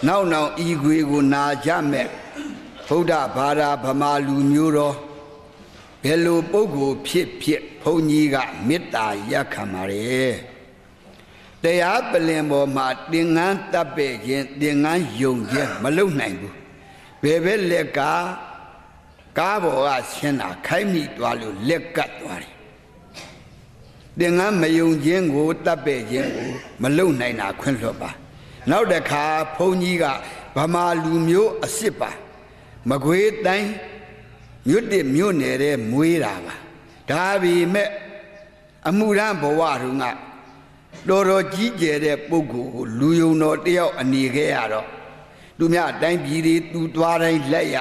နောက်ဤခွေကိုနာကြမဲ့ဗုဒ္ဓဘာသာဗမာလူမျိုးတော်ဘယ်လိုပုဂ္ဂိုလ်ဖြစ်ဘုန်းကြီးကမေတ္တာရက်ခံပါတယ်တရားပလင်ပေါ်မှာသင်္ကန်းတပ်ပဲ့ခြင်းသင်္ကန်းယုံခြင်းမလုံနိုင်ဘူးဘယ်ပဲလက်ကကားပေါ်ကဆင်းတာခိုင်းမိသွားလို့လက်ကတ်သွားတယ်သင်္ကန်းမယုံခြင်းကိုတပ်ပဲ့ခြင်းကိုမလုံနိုင်တာခွင့်လွှတ်ပါနောက်တစ်ခါဘုန်းကြီးကဗမာလူမျိုးအစ်စ်ပါမကွေးတိုင်းမြို့တစ်မြို့နယ်တဲ့မွေးတာပါဒါပေမဲ့အမှုရန်ဘဝတုန်းကတော်ကြီးကျယ်တဲ့ပုဂ္ဂိုလ်ကိုလူယုံတော်တယောက်အနေခဲ့ရတော့သူများတိုင်းပြည်တွေသူသွားတိုင်းလက်ရ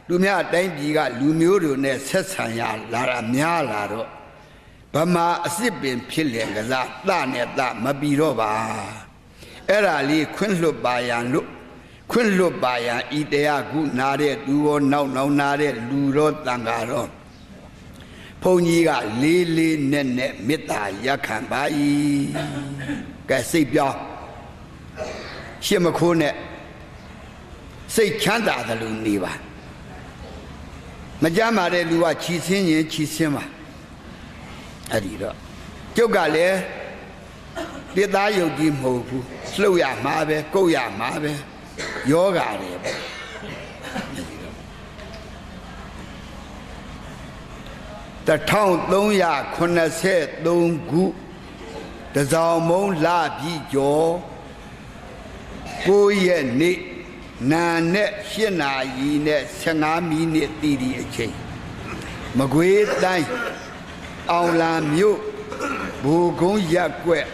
သူများတိုင်းပြည်ကလူမျိုးတွေနဲ့ဆက်ဆံရလာတာများလာတော့ဗမာအစ်စ်ပင်ဖြစ်လေကစားတနဲ့တမပြီးတော့ပါအဲ့ဒါလေးခွင့်လွတ်ပါရန်လို့ခွင့်လွတ်ပါရန်ဤတရားကုနာတဲ့သူရောနောက်နာတဲ့လူရောတန်ဃာရောဘုန်းကြီးကလေးနဲ့မေတ္တာရက်ခံပါ၏ကဲစိတ်ပြောင်းရှင်းမခိုးနဲ့စိတ်ချမ်းသာတယ်လို့နေပါမကြမ်းပါတဲ့လူကခြီဆင်းရင်ခြီဆင်းပါအဲ့ဒီတော့ကျုပ်ကလည်းပြစ်သားယုတ်ကြီးမဟုတ်ဘူးလှုပ်ရမှာပဲကုတ်ရမှာပဲယောဂါတွေပေါ့1383ခုတစောင်းမုံလာပြီးကျော်9ရက်နေ့နာနဲ့8နာရီနဲ့15မိနစ်တည်ဒီအချိန်မကွေးတိုင်းအောင်လာမြို့ဘူကုန်းရက်ကွက်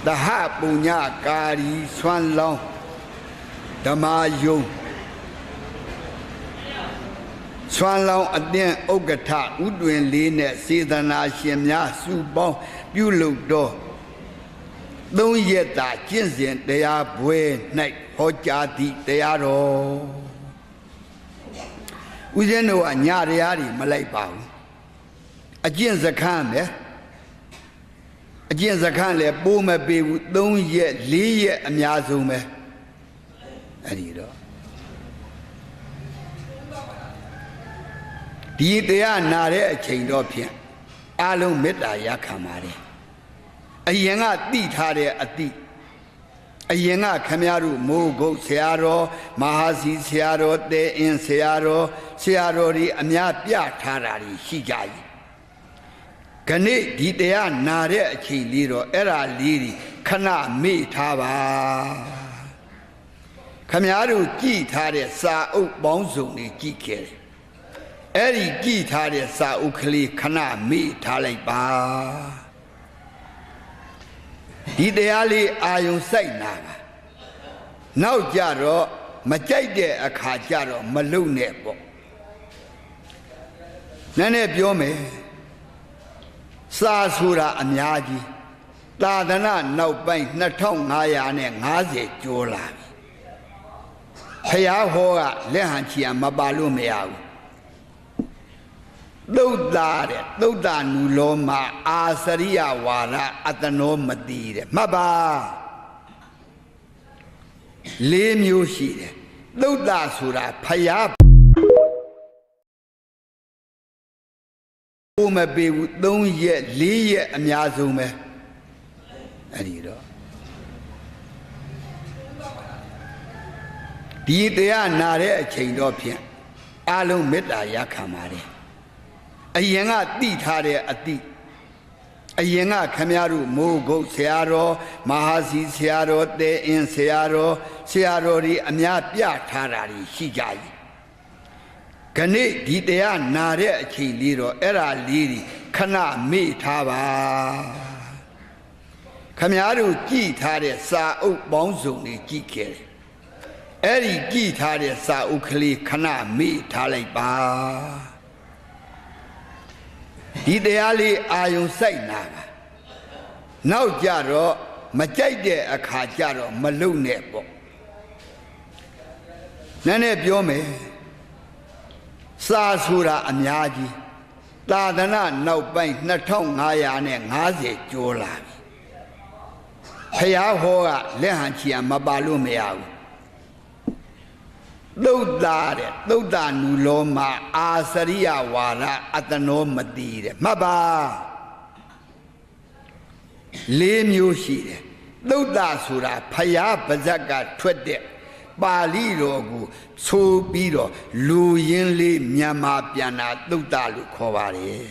သဟပုညကာရီဆွမ်းလောင်းဓမ္မယုံဆွမ်းလောင်းအသင်းဥက္ကဋ္ဌဥတွင်လေးနဲ့စေတနာရှင်များစုပေါင်းပြုလုပ်တော့3ရက်တာကျင့်စဉ်တရားပွဲ၌ဟောကြားသည့်တရားတော်ဦးဇင်းတို့ကညတရားတွေမလိုက်ပါဘူးအကျင့်စခန်းပဲအကျင့်စခန်းလည်းပိုးမပေးဘူး3ရက်4ရက်အများဆုံးပဲအဲ့ဒီတော့ဒီတရားနာတဲ့အချိန်တော့ဖြင့်အလုံးမေတ္တာရခံပါတယ်အရင်ကတိထားတဲ့အတိအရင်ကခမရတို့မိုးကုတ်ဆရာတော်မဟာစီဆရာတော်တဲအင်းဆရာတော်တွေအများပြထားတာရှိကြ၏ခဏဒီတရားနာတဲ့အချိန်လေးတော့အဲ့ဒါလေးတွေခဏမေ့ထားပါခမရတို့ကြည်ထားတဲ့စာအုပ်ပေါင်းစုံတွေကြည်ခဲ့တယ်အဲ့ဒီကြည်ထားတဲ့စာအုပ်ကလေးခဏမေ့ထားလိုက်ပါဒီတရားလေးအာယုံစိုက်နာပါနောက်ကြတော့မကြိုက်တဲ့အခါကြတော့မလုံနဲ့ပေါ့နည်းနည်းပြောမယ်စာဆိုတာအများကြီးသာသနာနောက်ပိုင်း2550ကျော်လာပြီဖယားဟောကလက်ဟန်ချီမပါလို့မရဘူးသုတ်တာတဲ့သုတ်တာနုလောမအာစရိယဝါဒအတနောမတိတဲ့မှတ်ပါ4မျိုးရှိတယ်သုတ်တာဆိုတာဖယားဘုမပေးဘူး3ရက်4ရက်အများဆုံးပဲအဲ့ဒီတော့ဒီတရားနာတဲ့အချိန်တော့ဖြင့်အလုံးမေတ္တာရခံပါတယ်အရင်ကတိထားတဲ့အတိအရင်ကခမရတို့မိုးကုတ်ဆရာတော်မဟာစီဆရာတော်တဲအင်းဆရာတော်တွေအများပြထားတာရှိကြ၏ခဏဒီတရားနာတဲ့အချိန်လေးတော့အဲ့ဒါလေးတွေခဏမေ့ထားပါခမရတို့ကြည်ထားတဲ့စာအုပ်ပေါင်းစုံတွေကြည်ခဲ့တယ်အဲ့ဒီကြည်ထားတဲ့စာအုပ်ကလေးခဏမေ့ထားလိုက်ပါဒီတရားလေးအာယုံစိုက်နာပါနောက်ကြတော့မကြိုက်တဲ့အခါကြတော့မလုံနဲ့ပေါ့နည်းနည်းပြောမယ်စာဆိုတာအများကြီးသာသနာနောက်ပိုင်း2550ကျော်လာပြီဖယားဟောကလက်ဟန်ချီမပါလို့မရဘူး သုတ်သားတဲ့သုတ်သားနုလောမအာစရိယဝါဒအတနောမတိတဲ့မှတ်ပါ၄မျိုးရှိတယ်သုတ်သားဆိုတာဖယားပါဇက်ကထွက်တဲ့ပါဠိတော်ကိုဆိုပြီးတော့လူရင်းလေးမြန်မာပြန်တာသုတ်သားလို့ခေါ်ပါတယ်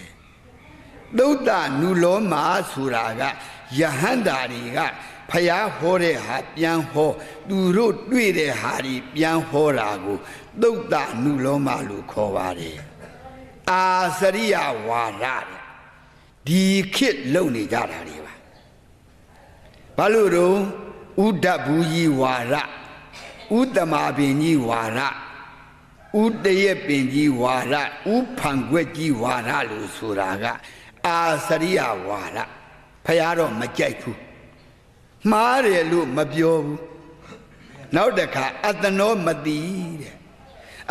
သုတ်သားနုလောမဆိုတာကယဟန္တာတွေကဖယားဟောတဲ့ဟာပြန်ဟောသူတို့တွေ့တဲ့ဟာတွေပြန်ဟောတာကိုသုတ်တနုလောမလို့ခေါ်ပါတယ်အာစရိယဝါဒဒီခေတ်လုံနေကြတာတွေပါဘာလို့တော့ဥဒ္ဒဘူးကြီးဝါဒဥတ္တမပင်ကြီးဝါဒဥတရက်ပင်ကြီးဝါဒဥဖန်ခွက်ကြီးဝါဒလို့ဆိုတာကအာစရိယဝါဒဖယားတော့မကြိုက်ဘူးမှားတယ်လို့မပြောဘူးနောက်တစ်ခါအတ္တနောမတိတဲ့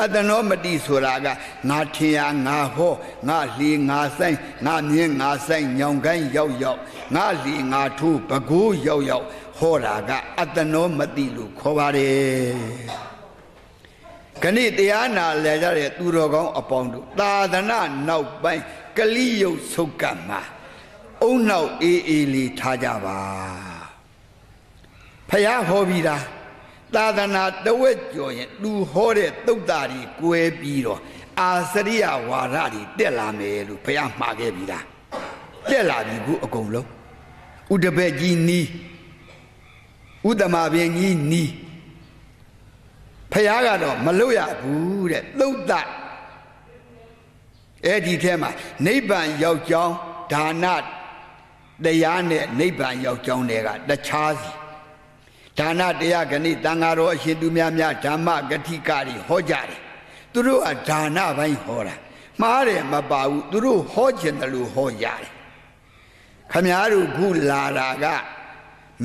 အတ္တနောမတိဆိုတာကငါထင်ရငါဟောငါလီငါဆိုင်ငါမြင်ငါဆိုင်ညောင်ကိုင်းရောက်ရောက်ငါလီငါထိုးပကိုးရောက်ရောက်ဟောတာကအတ္တနောမတိလို့ခေါ်ပါတယ်ခဏတရားနာလဲကြတဲ့သူတော်ကောင်းအပေါင်းတို့သာသနာနောက်ပိုင်းကလိယုတ်ဆုတ်ကမှာအုံနောက်အေးအေးလေးထားကြပါဖယားဟောပြီးတာသာသနာတဝက်ကျော်ရင်သူဟောတဲ့သုတ်တာကြီးကွဲပြီးတော့အာစရိယဝါဒကြီးတက်လာမယ်လို့ဖယားမှာခဲ့ပြီးတာတက်လာပြီခုအကုန်လုံးဥဒဘက်ကြီးနီးဥတ္တမပင်ကြီးနီးဖယားကတော့မလွတ်ရဘူးတဲ့သုတ်တာအဲ့ဒီထဲမှာနိဗ္ဗာန်ရောက်ကြောင်းဒါနတရားနဲ့နိဗ္ဗာန်ရောက်ကြောင်းတွေကတခြားစီဒါနတရားဂဏိတန်ဃာတော်အရှင်သူများဓမ္မဂတိကတွေဟောကြတယ်သူတို့ကဒါနပိုင်းဟောတာမှားတယ်မပါဘူးသူတို့ဟောခြင်းတယ်လို့ဟောကြတယ်ခမည်းတော်ခုလာတာက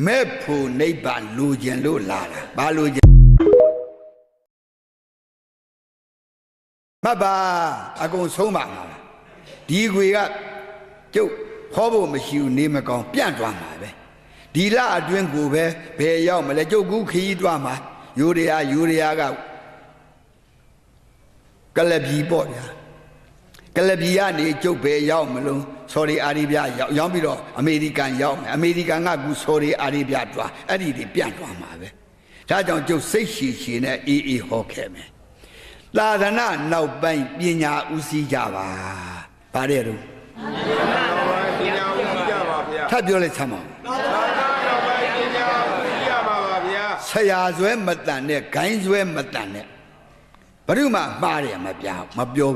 မဲ့ဖို့နိဗ္ဗာန်လိုခြင်းလို့လာတာဘာလို့ခြင်းမပါအကုန်ဆုံးပါမှာဒီခွေကကျုပ်ဟောဖို့မရှိဘူးနေမကောင်းပြန့်သွားမှာပဲဒီလအတွင်းကိုပဲဘယ်ရောက်မလဲကျုပ်ကူခရီးသွားမှာယူရယာကကလပြီပေါ့ဗျာကလပြီကနေကျုပ်ဘယ်ရောက်မလို့ဆော်ဒီအာရေဗျရောက်ပြီးတော့အမေရိကန်ရောက်မယ်အမေရိကန်ကကူဆော်ဒီအာရေဗျတွားအဲ့ဒီတွေပြန့်သွားမှာပဲဒါကြောင့်ကျုပ်စိတ်ရှည်နဲ့အေးဟောခဲ့မယ်သာသနာနောက်ပိုင်းပညာဦးစီးကြပါဗါတဲ့တော့ပညာဦးစီးကြပါဗျာထပ်ပြောလိုက်စမ်းပါဆရာဆွဲမတန်နဲ့ဂိုင်းဆွဲမတန်နဲ့ဘယ်သူမှမှားတယ်မပြော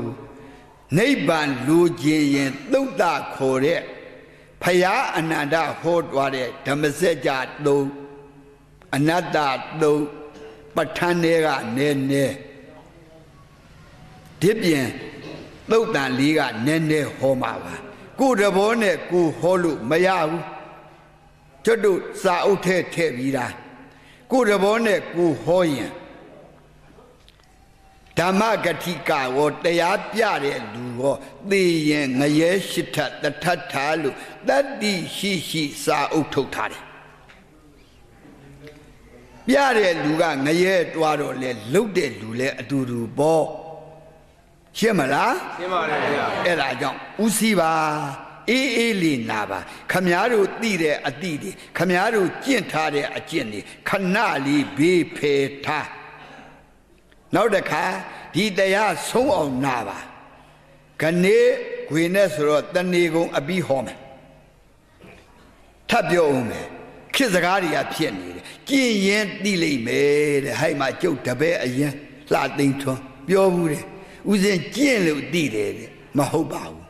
ဘူးနိဗ္ဗာန်လူချင်းရင်သုတ်တခေါ်တဲ့ဖယားအနန္တဟောသွားတဲ့ဓမ္မစကြာသုံးအနတ္တသုံးပဋ္ဌာန်းတွေကနည်းဒီပြင်သုတ်တန်လေးကနည်းဟောမှာပါကိုယ်တဘောနဲ့ကိုဟောလို့မရဘူးကျွတ်တို့စာအုပ်ထဲထည့်ပြီးတာကိုယ်တဘောနဲ့ကိုဟောရင်ဓမ္မဂတိကရောတရားပြတဲ့လူရောသိရင်ငရဲရှိထတထထာလို့တတ္တိရှိစာအုပ်ထုတ်ထားတယ်ပြတဲ့လူကငရဲတွားတော့လေလှုပ်တဲ့လူလဲအတူတူပေါ့ရှင်းမလားရှင်းပါတယ်ဗျာအဲ့ဒါကြောင့်ဦးစီးပါအေးလေးနာပါခမားတို့သိတဲ့အတိတွေခမားတို့ကျင့်ထားတဲ့အကျင့်တွေခဏလေးဘေးဖယ်ထားနောက်တစ်ခါဒီတရားဆုံးအောင်နာပါခဏေခွေနဲ့ဆိုတော့တဏီကုံအပြီးဟောမယ်ထပ်ပြောအောင်မယ်ခေတ်စကားတွေကဖြစ်နေတယ်ကျင့်ရင်သိလိမ့်မယ်တဲ့ဟဲ့မှာကျုပ်တပည့်အရင်လှသိမ်းထွန်းပြောဘူးတဲ့ဦးဇင်းကျင့်လို့သိတယ်တဲ့မဟုတ်ပါဘူး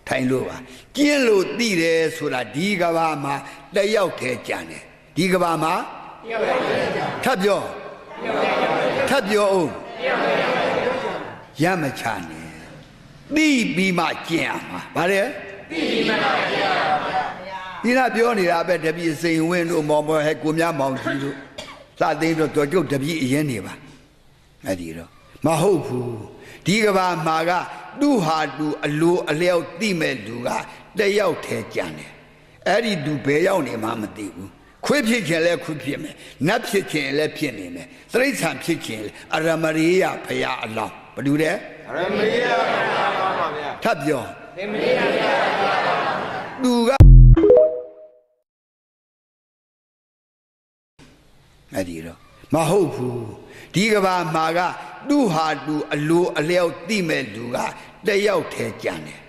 ထိုင်လို့ပါကျင့်လို့သိတယ်ဆိုတာဒီကဘာမှာတယောက်တည်းကြံတယ်ဒီကဘာမှာထပ်ပြောအောင်ရမချနဲ့သိပြီးမှကျင့်ရမှာဗါတယ်သိပြီးမှကျင့်ရမှာဒီကပြောနေတာပဲတပည့်စိန်ဝင်းတို့မော်ဟဲကိုများမောင်ကြီးတို့သာသိန်းတို့တော်ကျုပ်တပည့်အရင်နေပါအဲ့ဒီတော့မဟုတ်ဘူးဒီကဘာမှာကသူ့ဟာသူအလိုအလျောက်သိမဲ့လူကတယောက်တည်းကြံတယ်အဲ့ဒီသူဘယ်ရောက်နေမှမသိဘူးခွေးဖြစ်ခြင်းလဲခွေးဖြစ်မယ်နတ်ဖြစ်ခြင်းလဲဖြစ်နေမယ် သရိษံဖြစ်ခြင်းအရမရိယဖရာအလောင်းဘယ်သူလဲအရမရိယဖရာပါပါဗျာထပ်ပြောအရမရိယဖရာသူကအဲ့ဒီတော့မဟုတ်ဘူးဒီကဘာမှာကသူ့ဟာသူအလိုအလျောက်သိမဲ့လူကတယောက်တည်းကြံတယ်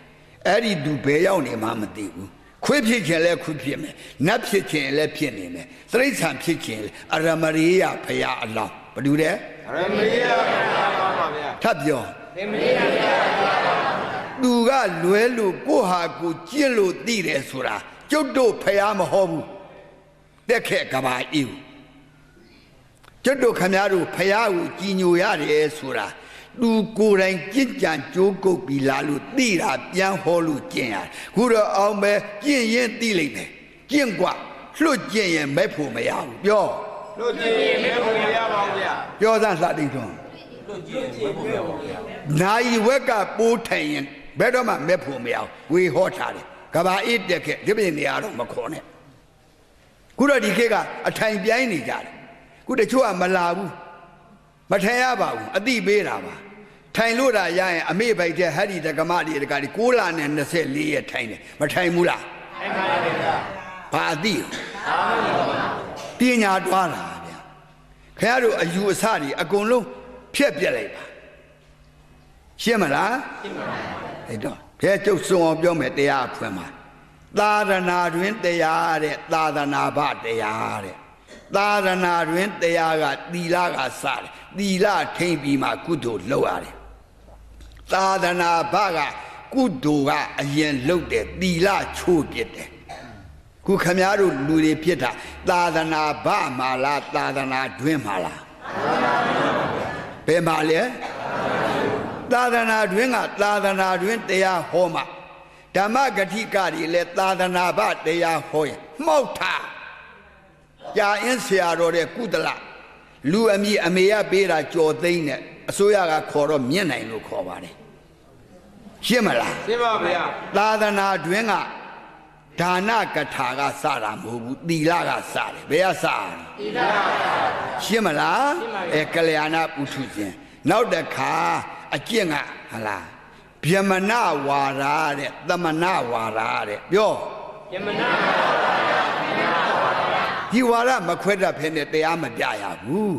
အဲ့ဒီသူဘယ်ရောက်နေမှမသိဘူးခွေးဖြစ်ခြင်းလဲခွေးဖြစ်မယ်နတ်ဖြစ်ခြင်းလဲဖြစ်နေမယ်သရိษံဖြစ်ခြင်းအရမရိယဖရာအလောင်းဘယ်သူလဲအရမရိယဖရာပါပါဗျာထပ်ပြောအရမရိယဖရာပါပါသူကလွဲလို့ကိုဟာကိုကျင့်လို့သိတယ်ဆိုတာကျုပ်တို့ဖရာမဟုတ်ဘူးတက်ခဲ့ကဘာအီးကျွတ်တို့ခမည်းတော်ဖယားကိုကြည်ညိုရတယ်ဆိုတာသူကိုယ်တိုင်ကြင်ကြံကြိုးကုပ်ပြီးလာလို့သိတာပြန်ဟောလို့ကျင့်ရတယ်ခုတော့အောင်ပဲကျင့်ရင်သိလိမ့်မယ်ကျင့်กว่าလွတ်ကျင့်ရင်မဲ့ဖို့မရဘူးပြောလွတ်ကျင့်ရင်မဲ့ဖို့မရပါဘူးဗျာပြောစမ်းလှတိတ်ထွန်းလွတ်ကျင့်ရင်မဲ့ဖို့မရဘူးနိုင်ဝက်ကပိုးထိုင်ရင်ဘယ်တော့မှမဲ့ဖို့မရဘူးဝေဟောထားတယ်ကဘာအေးတက်ခဲ့ဒီပြင်နေရာတော့မခေါ်နဲ့ခုတော့ဒီခေတ်ကအထိုင်ပြိုင်းနေကြတယ်ခုတချို့ကမလာဘူးမထိုင်ရပါဘူးအတိပေးတာပါထိုင်လို့တာရရင်အမေဘိုက်တဲ့ဟရီတက္ကမတွေတက6လနဲ့24ရက်ထိုင်တယ်မထိုင်ဘူးလားထိုင်ပါရဲ့ဗျာဘာအတိပညာတွားတာဗျာခင်ဗျားတို့အယူအဆတွေအကုန်လုံးဖြက်ပြက်လိုက်ပါရှင်းမလားရှင်းပါပါအဲ့တော့ဘယ်ကျုပ်စုံအောင်ပြောမယ်တရားအဖွင့်မှာသာသနာတွင်တရားတဲ့သာသနာ့ဘတရားတဲ့သာသနာတွင်တရားကသီလကစတယ်သီလထိမ့်ပြီးမှကုသိုလ်လုပ်ရတယ်သာသနာဘကကုသိုလ်ကအရင်လုပ်တယ်သီလချိုးပြစ်တယ်ခုခမည်းတော်လူတွေဖြစ်တာသာသနာဘမှာလားသာသနာတွင်မှာလားဘယ်မှာလဲသာသနာတွင်ကသာသနာတွင်တရားဟောမှာဓမ္မဂတိကတွေလည်းသာသနာဘတရားဟောရင်မှောက်တာကြာအင်းဆရာတော်တဲ့ကုသလလူအမိအမေရပေးတာကြော်သိန်းနဲ့အစိုးရကခေါ်တော့မြင့်နိုင်လို့ခေါ်ပါတယ်ရှင်းမလားရှင်းပါဗျာသာသနာတွင်ကဒါနကထာကစတာမဟုတ်ဘူးသီလကစတယ်ဘယ်ကစတာသီလကရှင်းမလားကလျာဏပုထုဇဉ်နောက်တစ်ခါအကျင့်ကဟလားဗျမနဝါဒတဲ့သမဏဝါဒတဲ့ပြောဗျမနဝါဒဒီဝါဒမခွဲတတ်ဖ ೇನೆ တရားမပြရဘူး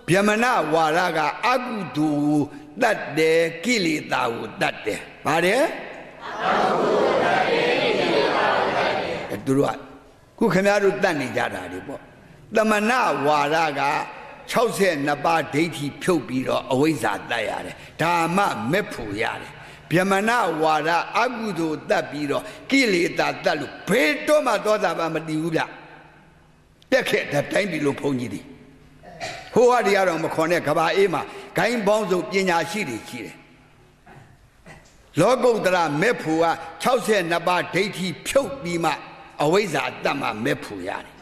ဗျမနဝါဒကအကုသိုလ်တတ်တယ်ကိလေသာကိုတတ်တယ်ဗါတယ်အကုသိုလ်တတ်တယ်ကိလေသာကိုတတ်တယ်သူတို့ကခုခင်ဗျားတို့တတ်နေကြတာတွေပေါ့သမဏဝါဒက62ပါးဒိဋ္ဌိဖြုတ်ပြီးတော့အဝိဇ္ဇာတတ်ရတယ်ဒါမှမဲ့ဖို့ရတယ်ဗျမနဝါဒအကုသိုလ်တတ်ပြီးတော့ကိလေသာတတ်လို့ဘယ်တော့မှသောတာပန်မတည်ဘူးဗျတက်ခဲ့တဲ့တိုင်းပြည်လုံးဘုန်းကြီးတွေဟိုဟာတွေကတော့မခေါ်နဲ့ကဘာအေးမှာဂိုင်းပေါင်းစုံပညာရှိတွေရှိတယ်လောကုတ္တရမဲ့ဖို့က62ပါးဒိဋ္ဌိဖြုတ်ပြီးမှအဝိဇ္ဇာတတ်မှမဲ့ဖို့ရတယ်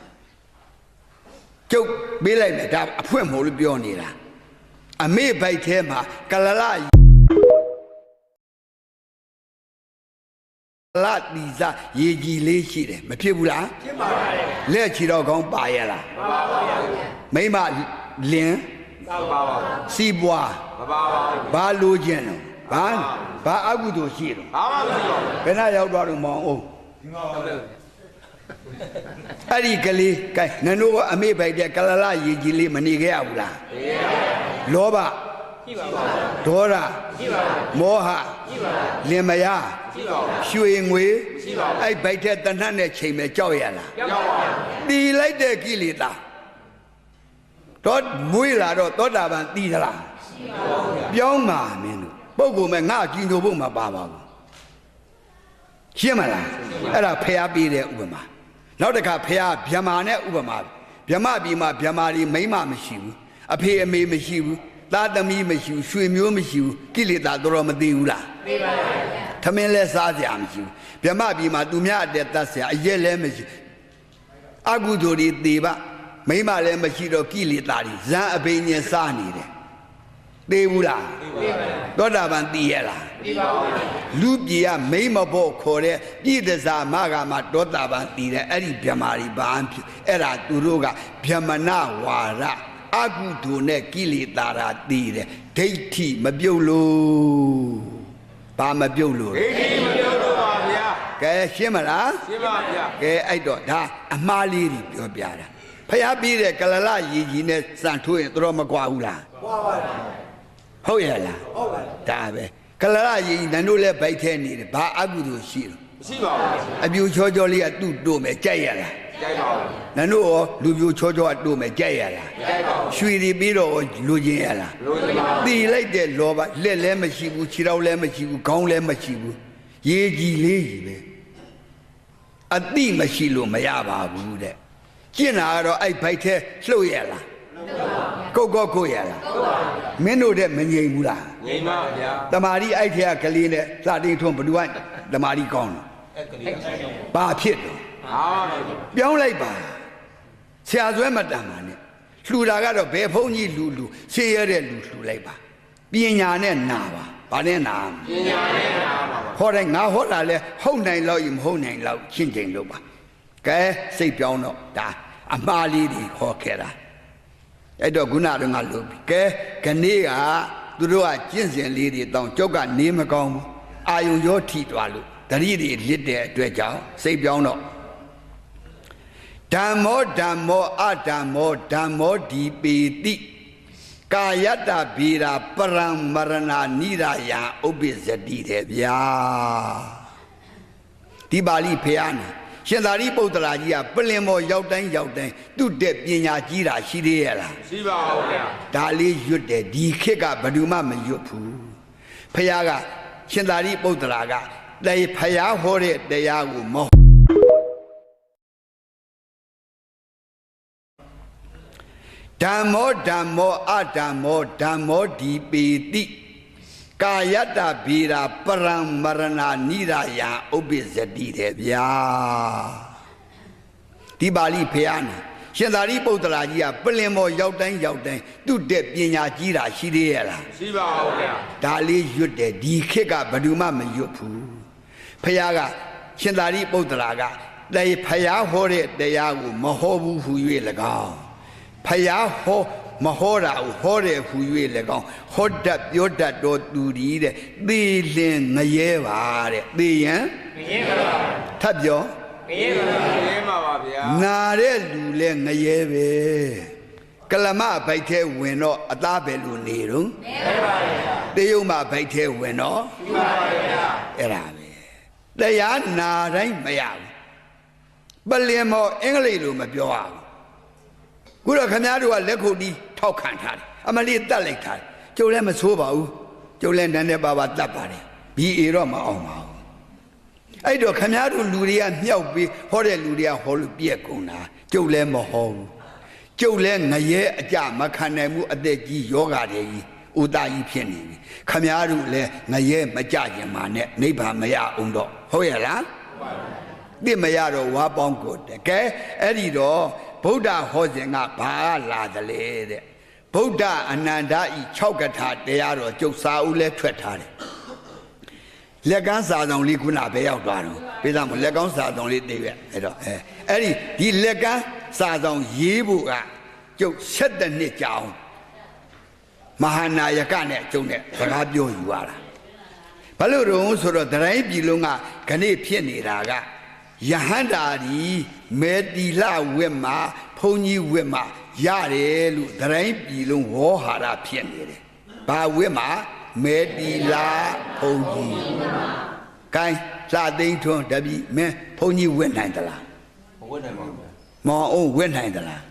ကျုပ်ပေးလိုက်မယ်ဒါအဖွင့်မို့လို့ပြောနေတာအမေဘိုက်ထဲမှာကလလလာတီစာရေကြီးလေးရှိတယ်မဖြစ်ဘူးလားဖြစ်ပါပါလက်ချီတော့ကောင်းပါရလားမပါပါမိမလင်းပါပါစီးပွားမပါပါဘာလိုချင်တော့ဘာအကုသိုလ်ရှိတော့ဘာမှမရှိတော့ဘယ်နှရောက်တော့မောင်အောင်အဲ့ဒီကလေးကဲနင်တို့အမေပိုက်တဲ့ကလလရေကြီးလေးမနေခဲ့ရဘူးလားနေရပါဘူးလောဘရှိပါပါဒေါသရှိပါပါမောဟရှိပါပါလင်မယားရှိပါပါရွှေငွေရှိပါပါအဲ့ဘိုက်တဲ့တဏှတ်နဲ့ချိန်မဲ့ကြောက်ရလားကြောက်ပါပါတီလိုက်တဲ့ကိလေသာတော့မွေးလာတော့သောတာပန်တီသလားရှိပါဘူးပြောင်းပါမင်းတို့ပုဂ္ဂိုလ်မဲ့ငါကြည်ညိုဖို့မပါပါဘူးရှင်းမလားအဲ့ဒါဖျားပေးတဲ့ဥပမာနောက်တစ်ခါဖျားဗျမာနဲ့ဥပမာဗျမပြည်မှာဗျမာတွေမိမမရှိဘူးအဖေအမေမရှိဘူးသားသမီးမရှိဘူးရွှေမျိုးမရှိဘူးကိလေသာတော်မသိဘူးလားသိပါပါထမင်းလဲစားကြမရှိဘူးဗျမပြည်မှာသူများအတက်တတ်เสียအရက်လဲမရှိအကုသိုလ်တွေသေပါမိမလည်းမရှိတော့ကိလေသာတွေဇံအဘိညာဉ်စားနေတယ်သိဘူးလားသိပါပါသောတာပန်သိရလားသိပါပါလူပြည်ကမိမဖို့ခေါ်တဲ့ပြည်တစားမကမှာသောတာပန်သိတယ်အဲ့ဒီဗျမာတွေဘာအဲ့ဒါသူတို့ကဗျမနဝါဒ အာကုသိုလ်နဲ့ကိလေသာရာတည်တယ်ဒိဋ္ဌိမပြုတ်လို့ဘာမပြုတ်လို့ဒိဋ္ဌိမပြုတ်လို့ပါဗျာကဲရှင်းမလားရှင်းပါဗျာကဲအဲ့တော့ဒါအမှားလေးတွေပြောပြတာဖျားပြီးတဲ့ကလလရည်ကြီးနဲ့စံထိုးရင်တော်မကွာဘူးလားကွာပါဟုတ်ရဲ့လားဟုတ်ပါဒါပဲကလလရည်နန်းတို့လည်းဗိုက်ထဲနေတယ်ဘာအကုသိုလ်ရှိလို့မရှိပါဘူးအပြူချောချောလေးကသူ့တို့မယ်ကြိုက်ရလားကြိုက်ပါဘူးနန်းတို့ရောလူပြူချောချောအတို့မယ်ကြိုက်ရလားမကြိုက်ပါဘူးရွှေတွေပြီးတော့လူချင်းရလားလူချင်းပါတီလိုက်တဲ့လောဘလက်လည်းမရှိဘူးခြေထောက်လည်းမရှိဘူးခေါင်းလည်းမရှိဘူးရေးကြီးလေးကြီးပဲအတိမရှိလို့မရပါဘူးတဲ့ကျင့်တာကတော့အဲ့ဘိုက်ထဲလှုပ်ရလားကုတ်ကိုရလားမင်းတို့တဲ့မငြိမ်ဘူးလားငြိမ်ပါဗျာတမာရီအဲ့ထဲကကလေးနဲ့စတင်ထွန်းဘ누구ကတမာရီကောင်းတယ်အဲ့ကလေးဘာဖြစ်တော့ပြောင်းလိုက်ပါဆရာဆွဲမတန်ပါနဲ့လှူတာကတော့ဘယ်ဖုန်းကြီးလူဆေးရတဲ့လူလှူလိုက်ပါပညာနဲ့နာပါဘာနဲ့နာပညာနဲ့နာပါဟောတိုင်းငါဟောတာလဲဟုတ်နိုင်လောက်ရင်မဟုတ်နိုင်လောက်ရှင်းချိန်လို့ပါကဲစိတ်ပြောင်းတော့ဒါအမှားလေးတွေဟောခဲ့တာအဲ့တော့ခုနတော့ငါလို့ကဲခနေ့ကသူတို့ကကျင့်စဉ်လေးတွေတောင်းကြောက်ကနေမကောင်းဘူးအာယုံရောထိသွားလို့တတိတွေလစ်တဲ့အတွက်ကြောင့်စိတ်ပြောင်းတော့ဓမ္မောအဓမ္မောဒီပေတိကာယတ္တဗေရာပရံမရဏနိရာယဥပ္ပဇ္တိတဲ့ဗျာဒီပါဠိဖျားနေရှင်သာရိပုတ္တရာကြီးကပလင်မောရောက်တိုင်းသူ့တဲ့ပညာကြီးတာရှိသေးရဲ့လားရှိပါဘူးဗျာဒါလေးရွတ်တယ်ဒီခေတ်ကဘယ်သူမှမရွတ်ဘူးဖျားကရှင်သာရိပုတ္တရာကတေဖျားဟောတဲ့တရားကိုမဓမ္မောအဓမ္မောဒီပေတိကာယတ္တဗေရာပရံမရဏနိရာယဥပ္ပဇ္တိတဲ့ဗျာဒီပါဠိဖျားနေရှင်သာရိပုတ္တရာကြီးကပလင်မောရောက်တိုင်းသူ့တဲ့ပညာကြီးတာရှိသေးရဲ့လားရှိပါဘူးဗျာဒါလေးရွတ်တယ်ဒီခေတ်ကဘယ်သူမှမရွတ်ဘူးဖျားကရှင်သာရိပုတ္တရာကတေဖျားဟောတဲ့တရားကိုမဟောဘူးဟူ၍၎င်းဖျားဟောမဟောတာကိုဟောတယ်ဟူ၍၎င်းဟောတတ်ပြောတတ်တော်သူဒီတဲ့သေလင်ငရဲပါတဲ့သေရန်ငရဲပါထပ်ပြောငရဲပါပါဗျာနာတဲ့လူလဲငရဲပဲကလမဘိုက်ထဲဝင်တော့အသားပဲလို့နေတော့နေပါဗျာတေယုံမဘိုက်ထဲဝင်တော့ရှိပါဗျာအဲ့ဒါပဲတရားနာတိုင်းမရဘူးပလင်မောအင်္ဂလိပ်လိုမပြောရဘူးခုတော့ခင်ဗျားတို့ကလက်ခုပ်တီးထောက်ခံထားတယ်အမလေးတတ်လိုက်ထားတယ်ကျုပ်လည်းမဆိုးပါဘူးကျုပ်လည်းနည်းနည်းပါးတတ်ပါတယ်ဘီအေတော့မအောင်ပါဘူးအဲ့တော့ခင်ဗျားတို့လူတွေကမြောက်ပြီးဟောတဲ့လူတွေကဟောလို့ပြက်ကုန်တာကျုပ်လည်းမဟောဘူးကျုပ်လည်းငရဲအကြမခံနိုင်ဘူးအသက်ကြီးယောဂတွေကြီးဥဒ္ဒကြီးဖြစ်နေပြီခင်ဗျားတို့လည်းငရဲမကြကျင်ပါနဲ့နိဗ္ဗာန်မရအောင်တော့ဟုတ်ရဲ့လားသိမရတော့ဝါပေါင်းကိုတကယ်အဲ့ဒီတော့ဗုဒ္ဓဟောစဉ်ကဘာလာတယ်လေတဲ့ဗုဒ္ဓအနန္တဤ6ကထာတရားတော်ကျုပ်စာဦးလဲထွက်ထားတယ်လက်ကန်းစာဆောင်လေးခုနပဲရောက်သွားတော့ပြေးသားမလက်ကောင်းစာဆောင်လေးသိပဲအဲ့တော့အဲ့ဒီလက်ကန်းစာဆောင်ရေးဖို့ကကျုပ်7နှစ်ကြာအောင်မဟာနာယကနဲ့ကျုပ်နဲ့စကားပြောယူရတာဘာလို့တော့ဆိုတော့တိုင်းပြည်လုံးကခဏဖြစ်နေတာကယဟန္တာဒီမေတီလဝက်မှာဘုန်းကြီးဝက်မှာရတယ်လို့တိုင်းပြည်လုံးဝေါ်ဟာရဖြစ်နေတယ်။ဘာဝက်မှာမေတီလာဘုန်းကြီး။ကိုင်းလှသိန်းထွန်းတပည့်မင်းဘုန်းကြီးဝက်နိုင်သလား။မဝက်နိုင်ပါဘူး။မောင်အောင်ဝက်နိုင်သလား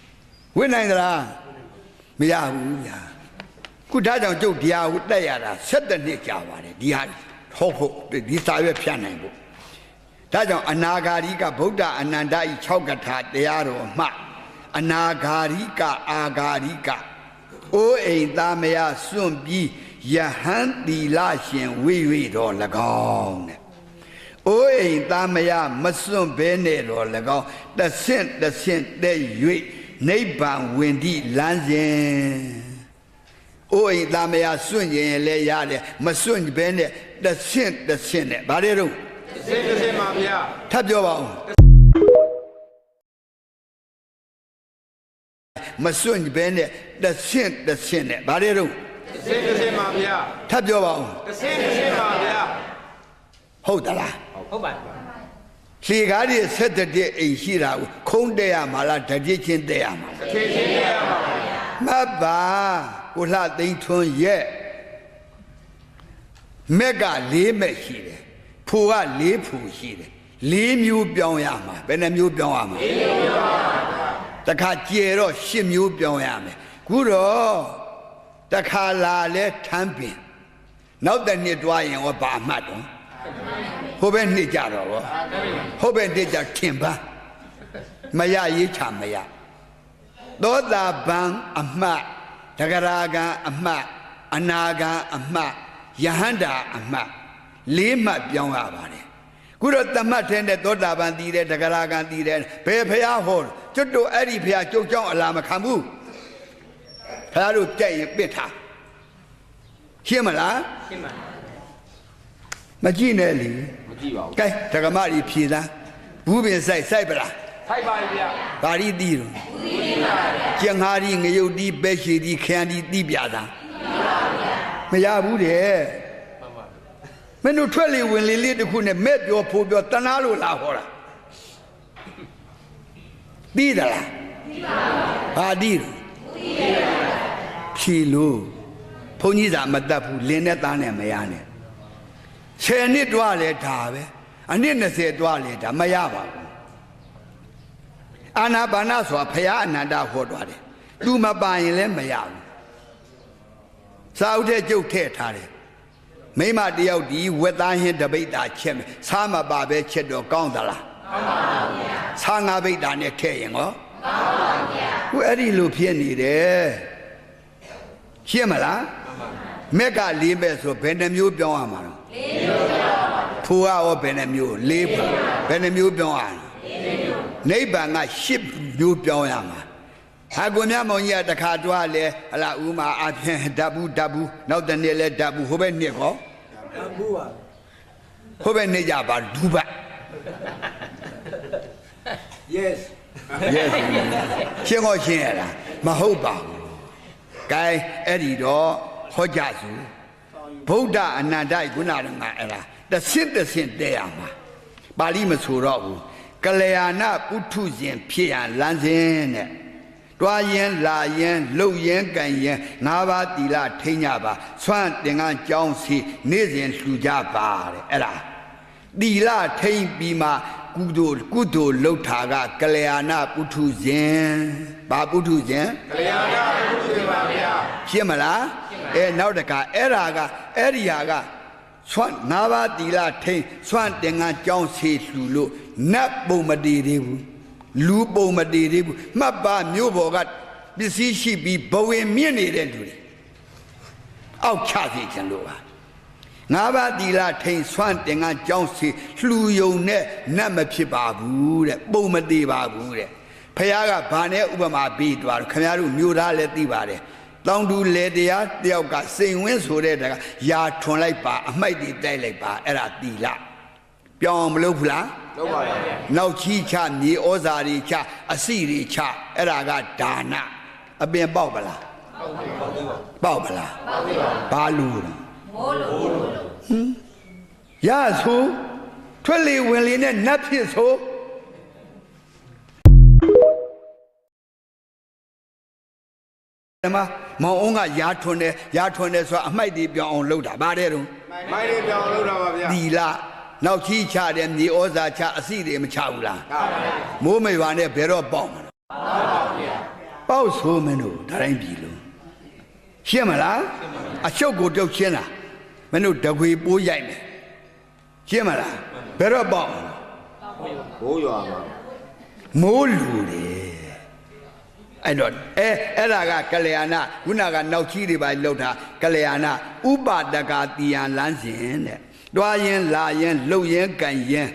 ။ဝက်နိုင်သလား။မရဘူးဗျာ။ခုဒါကြောင့်ကျုပ်တရားကိုတက်ရတာ7နှစ်ကြာပါတယ်ဒီဟာဟုတ်ဖို့ဒီစာရွက်ဖြတ်နိုင်ဖို့ဒါကြောင့်အနာဂါရိကဗုဒ္ဓအနန္တဤ6ကထာတရားတော်မှအနာဂါရိကအာဂါရိကအိုးအိမ်သားမယားစွန့်ပြီးယဟန်တီလရှင်ဝိဝိတော်၎င်းတဲ့အိုးအိမ်သားမယားမစွန့်ဘဲနဲ့တော်၎င်းတဆင့်တဲ့၍နိဗ္ဗာန်ဝင်သည့်လမ်းစဉ်အိုးအိမ်သားမယားစွန့်ရင်လည်းရတယ်မစွန့်ဘဲနဲ့တဆင့်နဲ့ဗါတဲ့တော့စင်ပါဗျာထပ်ပြောပါဦး မစွန့်ဘဲနဲ့တဆင့်နဲ့ဗါတဲ့တော့ စင်းစင်းပါဗျာ ထပ်ပြောပါဦး စင်းပါဗျာ ဟုတ်သလား ဟုတ်ပါ လှေကားတွေဆက်တဲ့အိမ်ရှိတာကိုခုံးတဲ့ရမှာလားတတိချင်းတဲ့ရမှာလား ချင်းချင်းရပါဗျာ မတ်ပါကိုလှသိန်းထွန်းရဲ့မက်က4မက်ရှိတယ်ဖူက4ဖူရှိတယ်4မျိုးပြောင်းရမှာဘယ်နှမျိုးပြောင်းရမှာ4မျိုးပြောင်းရမှာတခါကျေတော့10မျိုးပြောင်းရမယ်ခုတော့တခါလာလဲထမ်းပင်နောက်တစ်နှစ်တွားရင်ဟောဘာမှတ်တော့ဟိုဘက်နှစ်ကြတော့ဟိုဘက်နှစ်ကြထင်ပါမရရေးချမရသောတာပန်အမှတ်တဂရဂံအမှတ်အနာဂံအမှတ်ယဟန္တာအမှတ်4မှတ်ပြောင်းရပါတယ်ခုတော့တမတ်ထဲနဲ့သောတာပန်တည်တယ်တဂရဂံတည်တယ်ဘယ်ဖះဟောကျွတ်တို့အဲ့ဒီဖះကျုပ်เจ้าအလားမခံဘူးဖះတို့ကြက်ရင်ပစ်ထားရှင်းမလားရှင်းပါမကြည့်နဲ့လေမကြည့်ပါဘူးကဲဒကမကြီးဖြေသားဘူးပင်စိုက်ပလားထိုက်ပါဗျာဘာရီတီးတော့ကျင်ငါရီငရုတ်တီးပဲရှိတီးခရမ်းတီးတီးပြတာမရဘူးတဲ့မင်းတို့ထွက်လေဝင်လေလေးတခုနဲ့မဲ့ပြောဖိုးပြောတနာလို့လာဟောတာတီးသလားဘာတီးဖြီလို့ဘုန်းကြီးသာမတတ်ဘူးလင်းနဲ့သားနဲ့မရနဲ့10နှစ်တွားလဲဒါပဲအနှစ်20တွားလဲဒါမရပါဘူးအာနာပါနဆိုတာဘုရားအနန္တဟောသွားတယ်သူမပါရင်လည်းမရဘူးစာအုပ်ထဲကျုပ်ထည့်ထားတယ်မိမတယောက်ဒီဝက်သားဟင်းတပိတ်တာချက်မယ်စားမပါပဲချက်တော့ကောင်းသလားကောင်းပါဗျာစားငါပိတ်တာနဲ့ထည့်ရင်ကောကောင်းပါဗျာခုအဲ့ဒီလိုဖြစ်နေတယ်ရှင်းမလားမက်က4ပဲဆိုဘယ်နှမျိုးပြောင်းရမှာလဲ4မျိုးပြောင်းပါဖူကရောဘယ်နှမျိုး4ဖူဘယ်နှမျိုးပြောင်းရလဲနိဗ္ဗာန်က10မျိုးပြောင်းရမှာဟာကိုမြတ်မောင်ကြီးကတခါတွားလဲဟလာဥမာအပြင်ဓာတ်ဘူးနောက်တစ်နေ့လဲဓာတ်ဘူးဟိုဘက်နှစ်ကောဓာတ်ဘူးပါဟိုဘက်နှစ်ကြပါဒူဘ yes ရှင်းတော့ရှင်းရလားမဟုတ်ပါဘူးကဲအဲ့ဒီတော့ဟောကြစုဗုဒ္ဓအနန္တခုနကအဲ့ဒါတဆင့်တဲရမှာပါဠိမဆိုတော့ဘူးကလျာဏပုထုဇဉ်ဖြစ်ရန်လမ်းစဉ်တဲ့တွားရင်လာရင်လှုပ်ရင်ကန်ရင်5ပါးသီလထိန်းကြပါဆွမ်းတင်ကန်းကြောင်းစီနေ့စဉ်လှူကြပါတဲ့အဲ့ဒါသီလထိန်းပြီးမှကုသိုလ်လှုပ်တာကကလျာဏပုထုဇဉ်ဘာပုထုဇဉ်ကလျာဏပုထုဇဉ်ပါဗျာရှင်းမလားနောက်တခါအဲ့ဒီဟာကဆွမ်း5ပါးသီလထိန်းဆွမ်းတင်ကန်းကြောင်းစီလှူလို့နတ်ပုံမတည်သေးဘူးလူပုံမတည်သေးဘူးမှတ်ပါမျိုးပေါ်ကပစ္စည်းရှိပြီးဘဝင်မြင့်နေတဲ့လူတွေအောက်ချစေချင်လို့ပါ5ပါးသီလထိန်ဆွမ်းတင်ကကြောင်းစီလှူယုံနဲ့နတ်မဖြစ်ပါဘူးတဲ့ပုံမတည်ပါဘူးတဲ့ဖခင်ကဘာနဲ့ဥပမာပေးသွားတော့ခင်ဗျားတို့မျိုးသားလည်းသိပါတယ်တောင်တူလေတရားတယောက်ကစိန်ဝင်းဆိုတဲ့တကယာထွန်လိုက်ပါအမိုက်တွေတိုက်လိုက်ပါအဲ့ဒါသီလပြောင်းမလုပ်ဘူးလားလုပ်ပါရဲ့နောက်ချီချမြေဩဇာတွေချအစီတွေချအဲ့ဒါကဒါနအပင်ပေါက်ပလားပေါက်ပါလားဘာလို့လဲမိုးလို့ရဆိုထွက်လေဝင်လေနဲ့နတ်ဖြစ်ဆိုမောင်အောင်ကယာထွန်တယ်ဆိုအမိုက်တွေပြောင်းအောင်လုပ်တာဗါတဲ့တော့မိုက်တွေပြောင်းအောင်လုပ်တာပါဗျာသီလနောက်ချီချတယ်မြေဩဇာချအစီတွေမချဘူးလားမိုးမေရွာနဲ့ဘယ်တော့ပေါက်မလဲပေါက်ဆိုမင်းတို့ဒါတိုင်းပြီလို့ရှင်းမလားအချုပ်ကိုတုတ်ရှင်းလားမင်းတို့တခွေပိုးရိုက်မယ်ရှင်းမလားဘယ်တော့ပေါက်မိုးရွာမှာမိုးလူတယ်အဲ့တော့အဲ့ဒါကကလျာဏခုနကနောက်ချီတွေပါလောက်တာကလျာဏဥပဒကတိယံလမ်းစဉ်တဲ့တွားရင်လာရင်လှုပ်ရင်ကန်ရင်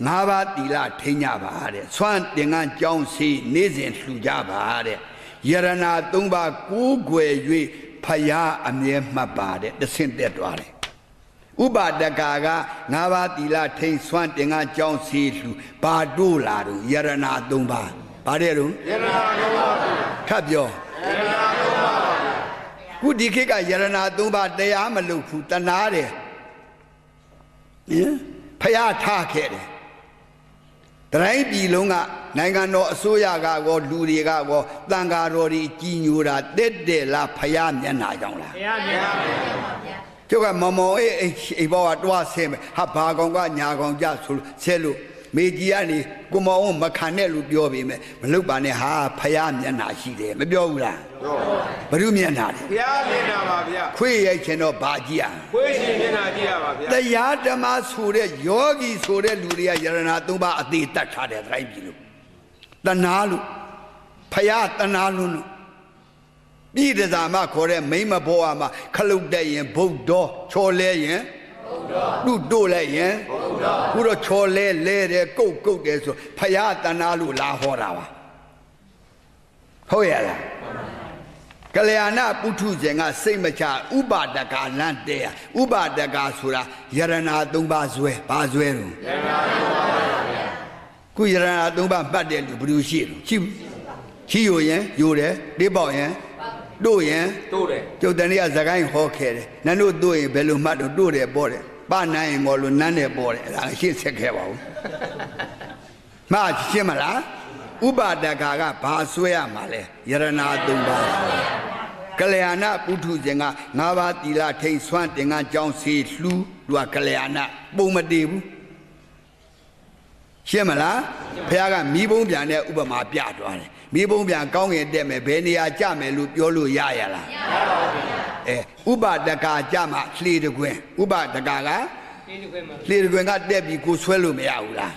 5ပါးသီလထိန်းကြပါတဲ့ဆွမ်းတင်ကန်းကြောင်းစီနေ့စဉ်လှူကြပါတဲ့ယရဏ3ပါးကိုးကွယ်၍ဖယားအမြဲမှတ်ပါတဲ့တဆင့်တက်သွားတယ်ဥပဒကက5ပါးသီလထိန်းဆွမ်းတင်ကန်းကြောင်းစီလှူဘာတို့လာတော့ယရဏ3ပါးဘာတဲ့တော့ယရဏ3ပါးခ ပြောခုဒီခေတ်ကယရနာ၃ပါးတရားမလုပ်ဘူးတနာတယ်ဖယားထားခဲ့တယ်တိုင်းပြည်လုံးကနိုင်ငံတော်အစိုးရကကောလူတွေကကောတန်ဃာတော်တွေကြီးညိုတာတက်တယ်လားဖယားမျက်နှာကြောင့်လားဖယားမျက်နှာပါဗျာကျုပ်ကမောင်မောင်အိဘောကတွားဆဲမယ်ဟာဘာကောင်ကညာကောင်ကြဆိုလို့ဆဲလို့မေကြီးကနေကိုမောင်မခံနဲ့လို့ပြောပြီးမယ်မလုပ်ပါနဲ့ဟာဖယားမျက်နှာရှိတယ်မပြောဘူးလားဘ누구မျက်နှာလဲဖယားမျက်နှာပါဗျာခွေရိုက်ချင်တော့ဘာကြည့်ရခွေရှင်မျက်နှာကြည့်ရပါဗျာတရားဓမ္မဆိုတဲ့ယောဂီဆိုတဲ့လူတွေကယရနာ၃ပါးအသေးတတ်ထားတယ်တိုင်းပြည်လို့တနာလို့ဖယားတနာလို့ပြည်တစားမခေါ်တဲ့မိမဘောအမှာခလုတ်တဲ့ရင်ဗုဒ္ဓချော်လဲရင်တို့လိုက်ရင်ခုတော့ချော်လဲတဲ့ကုတ်တယ်ဆိုဖယားတနာလို့လာဟောတာပါဟုတ်ရလားကလျာဏပုထုဇဉ်ကစိတ်မချဥပါဒကလန့်တဲ့ဥပါဒကဆိုတာယရနာ၃ပါးဇွဲဘာဇွဲတော့ယရနာ၃ပါးပါဗျာခုယရနာ၃ပါးမှတ်တယ်လူဘယ်လိုရှိလို့ရှိယိုရင်ယိုတယ်တိပေါက်ရင်တို့ရင်တို့တယ်ကျုပ်တနေ့ကဇကိုင်းဟောခဲ့တယ်နန်းတို့တို့ရင်ဘယ်လိုမှတ်တော့တို့တယ်ပေါ်တယ်ပနိုင်ရင်ငေါ်လို့နန်းတယ်ပေါ်တယ်အဲ့ဒါရှင်းဆက်ခဲ့ပါဦးမှရှင်းမလားဥပါဒကကဘာဆွဲရမှာလဲယရနာ၃ပါးကလျာဏပုထုဇဉ်က၅ပါးသီလထိန်ဆွမ်းတင်ကကြောင်းစီလှူသူကကလျာဏပုံမတည်ဘူးရှင်းမလားဘုရားကမိဘုံပြန်တဲ့ဥပမာပြသွားတယ်မိဘုံပြန်ကောင်းငင်တက်မယ်ဘယ်နေရာကြမယ်လို့ပြောလို့ရလားမရပါဘူးဥပဒကကြမှာလှေတကွင်းဥပဒကကလှေတကွင်းကတက်ပြီးကိုဆွဲလို့မရဘူးလား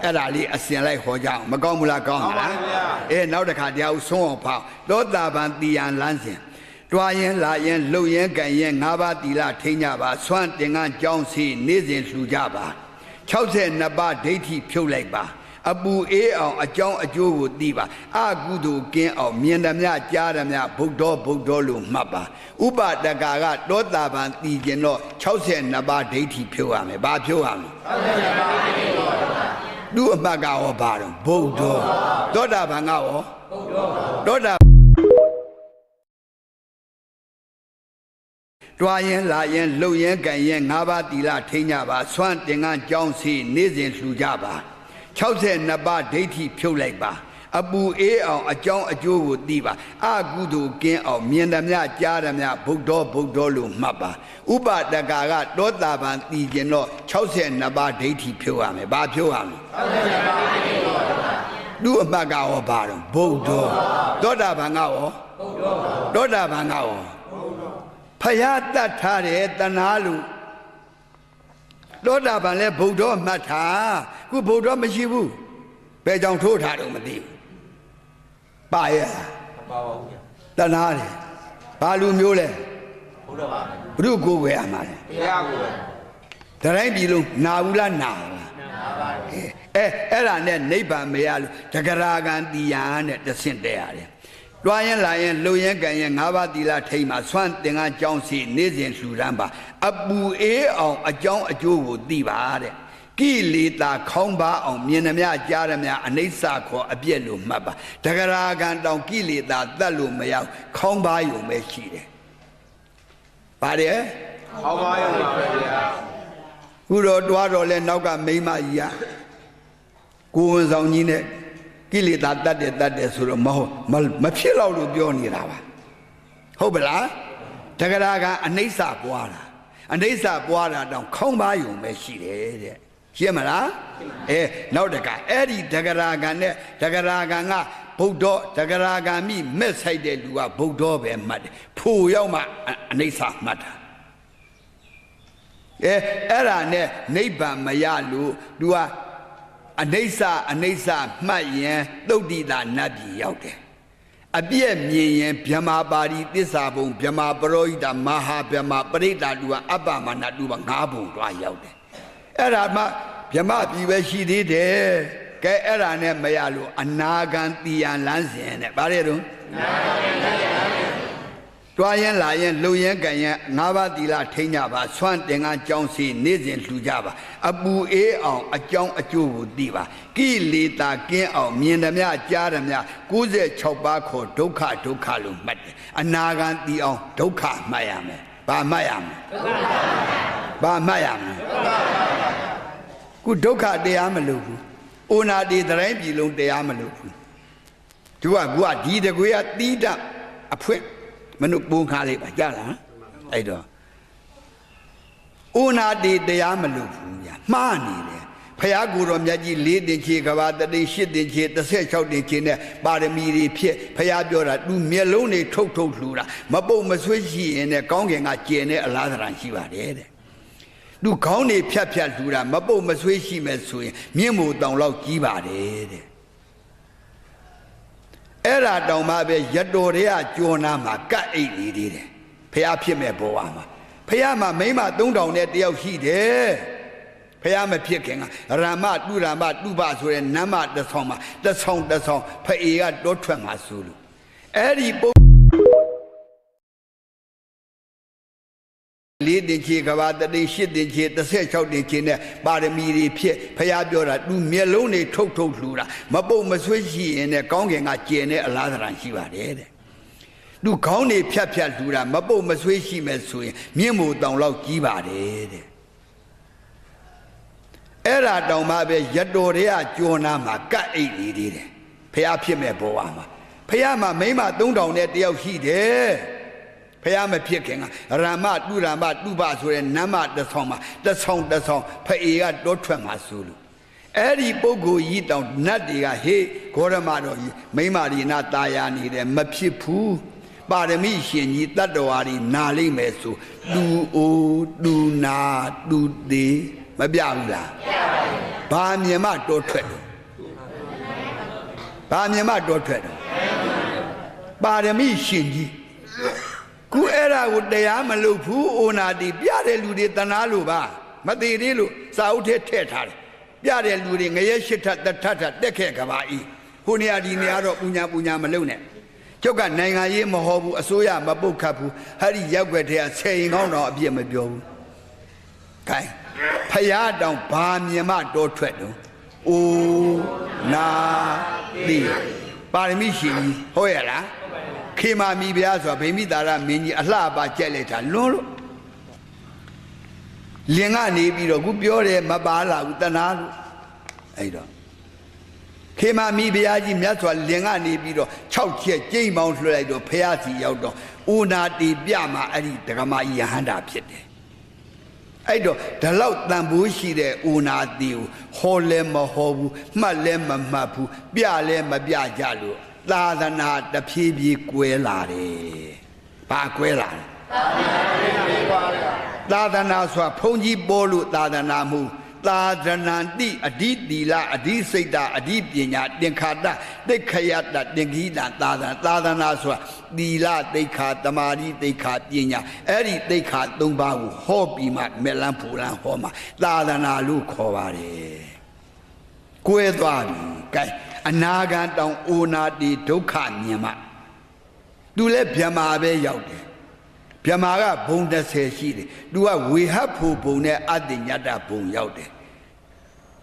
အဲ့ဒါလေးအစင်လိုက်ဟောကြအောင်မကောင်းဘူးလားကောင်းလားနောက်တစ်ခါတရားဥဆုံးအောင်ဖောက်သောတာပန်တီယံလမ်းစဉ်တွားရင်လာရင်လှုပ်ရင်ကန်ရင်၅ပါးတီလာထိန်းကြပါဆွမ်းတင်ကန်းကြောင်းစီနေ့စဉ်လှူကြပါ62ပါးဒိဋ္ဌိဖြုတ်လိုက်ပါအပူအေးအောင်အကြောင်းအကျိုးကိုသိပါအကုသိုလ်ကင်းအောင်မြင်သည်များကြားသည်များဗုဒ္ဓလို့မှတ်ပါဥပဒကကတောတာပန်တည်ခြင်းတော့62ပါးဒိဋ္ဌိဖြုတ်ရမယ်ဘာဖြုတ်ရမလဲသူ့အမှတ်ကရောဘာတော့ဗုဒ္ဓတောတာပန်ကရောတောတာတွားရင်လာရင်လှုပ်ရင်ကန်ရင်၅ပါးတီလာထိန်းကြပါဆွမ်းတင်ကန်းကြောင်းစီနေ့စဉ်လှူကြပါ62ပါးဒိဋ္ဌိဖြုတ်လိုက်ပါအပူအေးအောင်အကြောင်းအကျိုးကိုသိပါအကုသိုလ်ကင်းအောင်မြင်သည်များကြားသည်များဗုဒ္ဓလို့မှတ်ပါဥပဒကကတောတာပန်တည်ခြင်းတော့62ပါးဒိဋ္ဌိဖြုတ်ရမယ်ဘာဖြုတ်ရမလဲသူ့အမှတ်ကရောဘာတော့ဗုဒ္ဓတောတာပန်ကရောတောတာပန်ကရောဖယားတတ်ထားတယ်တနာလို့တောတာပန်လဲဗုဒ္ဓမှတ်ထားခုဗုဒ္ဓမရှိဘူးဘယ်ကြောင့်ထိုးထားတော့မသိဘူးပါရဲ့မပါပါဘူးတနာတယ်ဘာလူမျိုးလဲဗုဒ္ဓပါဘုရုကိုယ်ွယ်ရမှာလဲဘုရားကိုယ်တိုင်းပြည်လုံးနာဘူးလားနာပါတယ်အဲ့ဒါနဲ့နိဗ္ဗာန်မရလို့တဂရာဂံတီယံနဲ့တဆင့်တက်ရတယ်တွားရင်လာရင်လှုပ်ရင်ကန်ရင်၅ပါးသီလထိန်မှာဆွမ်းတင်ကန်းကြောင်းစီနေ့စဉ်လှူဒန်းပါအပူအေးအောင်အကြောင်းအကျိုးကိုသိပါတဲ့ကိလေသာခေါင်းပါအောင်မြင်နှမြကြားနှမြအနိစ္စခေါ်အပြည့်လို့မှတ်ပါတဂရာဂံတောင်ကိလေသာတတ်လို့မရောက်ခေါင်းပါယုံပဲရှိတယ်ပါတယ်ခေါင်းပါယုံပါပဲဗျာခုတော့တွားတော့လဲနောက်ကမိမကြီးကကိုဝန်ဆောင်ကြီးနဲ့ကိလေသာတတ်တယ်ဆိုတော့မဖြစ်တော့လို့ပြောနေတာပါဟုတ်ပလားတဂရာကအနိစ္စပွားတာအနိစ္စပွားတာတောင်ခေါင်းပါယုံပဲရှိတယ်တဲ့ရှင်းမလားနောက်တကအဲ့ဒီတဂရာကနဲ့တဂရာကကဗုဒ္ဓတဂရာဂမိမဲ့ဆိုင်တဲ့လူကဗုဒ္ဓပဲမှတ်တယ်ဖို့ရောက်မှအနိစ္စမှတ်တာအဲ့ဒါနဲ့နိဗ္ဗာန်မရလို့သူကအနိစ္စမှတ်ရင်သုတ်တိတာနတ်ပြည်ရောက်တယ်အပြည့်မြင်ရင်ဗြဟ္မာပါရီသစ္စာဘုံဗြဟ္မာပရောဟိတမဟာဗြဟ္မာပရိဒါလူကအပ္ပမနာလူက၅ဘုံတွားရောက်တယ်အဲ့ဒါမှဗြဟ္မာပြည်ပဲရှိသေးတယ်ကဲအဲ့ဒါနဲ့မရလို့အနာဂံတီယံလမ်းစဉ်နဲ့ဗါတယ်တော့ တွားရင်လာရင်လုံရင်ကန်ရင်ငါးပါးသီလထိန်းကြပါဆွမ်းတင်ကကြောင်းစီနေ့စဉ်လှူကြပါအပူအေးအောင်အကြောင်းအကျိုးကိုသိပါကိလေသာကင်းအောင်မြင်သမျှကြားသမျှ96ပါးခေါ်ဒုက္ခလို့မှတ်တယ်အနာဂံတည်အောင်ဒုက္ခမှတ်ရမယ်ဘာမှတ်ရမလဲဘာမှတ်ရမလဲခုဒုက္ခတရားမလို့ဘူးအိုနာတိတိုင်းပြည်လုံးတရားမလို့ဘူးသူကဒီတကွေကတီးတအဖွင့်မနုပုံခါလေးပါကြားလားအဲ့တော့အိုနာတိတရားမလို့ဘူးညာမှားနေတယ်ဖယားကိုယ်တော်မြတ်ကြီး၄တင်ချေကဘာတတိ၈တင်ချေ36တင်ချေနဲ့ပါရမီတွေဖြစ်ဖယားပြောတာသူမျက်လုံးတွေထုတ်လှူတာမပုတ်မဆွေးရှိရင်နဲ့ကောင်းကင်ကကျင်တဲ့အလားသဏ္ဍာန်ရှိပါတယ်တဲ့သူခေါင်းတွေဖြတ်လှူတာမပုတ်မဆွေးရှိမဲ့ဆိုရင်မြင့်မို့တောင်လောက်ကြီးပါတယ်တဲ့အဲ့ဒါတောင်မှပဲရတော်တွေကကြော်နာမှာကတ်အိတ်နေသေးတယ်ဖယားဖြစ်မဲ့ဘဝမှာဖယားမှာမိမ3000နဲ့တယောက်ရှိတယ်ဖယားမဖြစ်ခင်ကရာမတုပဆိုတဲ့နမ်းမတစ်ဆောင်မှာတစ်ဆောင်ဖအေကတောထွက်မှာဆိုလို့အဲ့ဒီပု၄တင်ချေကဘာတတိ၈တင်ချေ36တင်ချေနဲ့ပါရမီတွေဖြစ်ဖယားပြောတာသူမျက်လုံးတွေထုတ်လှူတာမပုတ်မဆွေးရှိရင်နဲ့ကောင်းကင်ကကျင်တဲ့အလားသဏ္ဍာန်ရှိပါတယ်တဲ့သူခေါင်းတွေဖြတ်လှူတာမပုတ်မဆွေးရှိမဲ့ဆိုရင်မြင့်မို့တောင်လောက်ကြီးပါတယ်တဲ့အဲ့ဒါတောင်မှပဲရတော်တွေကကြော်နာမှာကတ်အိတ်နေသေးတယ်ဖယားဖြစ်မဲ့ဘဝမှာဖယားမှာမိမ3000နဲ့တယောက်ရှိတယ်ဖယားမဖြစ်ခင်ကရာမတုပဆိုတဲ့နမ်းမတစ်ဆောင်မှာတစ်ဆောင်ဖအေကတောထွက်မှာဆိုလို့အဲ့ဒီပုဂ္ဂိုလ်ကြီးတောင်နတ်တွေကဟေးဂေါရမတော်ကြီးမိမရီနာตายာနေတယ်မဖြစ်ဘူးပါရမီရှင်ကြီးတတ္တဝါတွေနာလိမ့်မယ်ဆိုတူအိုတူနာတူသေးမပြဘူးလားဘာမြင်မှတောထွက်တယ်ဘာမြင်မှတောထွက်တယ်ပါရမီရှင်ကြီးခုအဲ့ဒါကိုတရားမလုပ်ဘူးအိုနာတိပြတဲ့လူတွေတနာလို့ပါမသေးသေးလို့စာအုပ်ထဲထည့်ထားတယ်ပြတဲ့လူတွေငရဲရှစ်ထတထတက်ခဲ့ကပါဤဟိုနေရာဒီနေရာတော့ပူညာမလုပ်နဲ့ကျုပ်ကနိုင်ငံရေးမဟောဘူးအစိုးရမပုတ်ခတ်ဘူးဟာဒီရောက်ွက်ထဲကဆယ်ရင်ကောင်းတော့အပြစ်မပြောဘူးခိုင်းဖယားတောင်ဘာမြင်မှတောထွက်တော့အိုနာတိပါရမီရှင်ကြီးဟုတ်ရလားခေမာမီဗျာဆိုတာဗိမိတာရမင်းကြီးအလှပါကြက်လိုက်တာလွန်းလို့လင်ကနေပြီးတော့ခုပြောတယ်မပါလာဘူးတနာလို့အဲ့တော့ခေမာမီဗျာကြီးမြတ်စွာလင်ကနေပြီးတော့6ချက်ကျိမ့်ပေါင်းလွှဲလိုက်တော့ဖယားစီရောက်တော့ဥနာတိပြမှာအဲ့ဒီဒကမာယဟန္တာဖြစ်တယ်အဲ့တော့ဒီလောက်တန်ဖိုးရှိတဲ့ဥနာတိကိုဟောလဲမဟောဘူးမှတ်လဲမမှတ်ဘူးပြလဲမပြကြလို့သာသနာတဖြည်းဖြည်းကွဲလာတယ်။ဘာကွဲလာလဲ။သာသနာဆိုတာဘုန်းကြီးပေါ်လို့သာသနာမှုသာသနာတိအဓိတိလအဓိစိတ်တအဓိပညာတင်္ခါတတိခယတတင်္ခိတသာသနာဆိုတာသီလတိခါတမာတိတိခါပညာအဲ့ဒီတိခါ၃ပါးကိုဟောပြီးမှမေလန်းဖူလန်းဟောမှာသာသနာလို့ခေါ်ပါတယ်။ကွဲသွားပြီ။ကဲအနာဂံတောင်အိုနာတိဒုက္ခမြင်မှသူလည်းဗြဟ္မာပဲရောက်တယ်ဗြဟ္မာကဘုံ30ရှိတယ်သူကဝေဟဖို့ဘုံနဲ့အတ္တညတ္တဘုံရောက်တယ်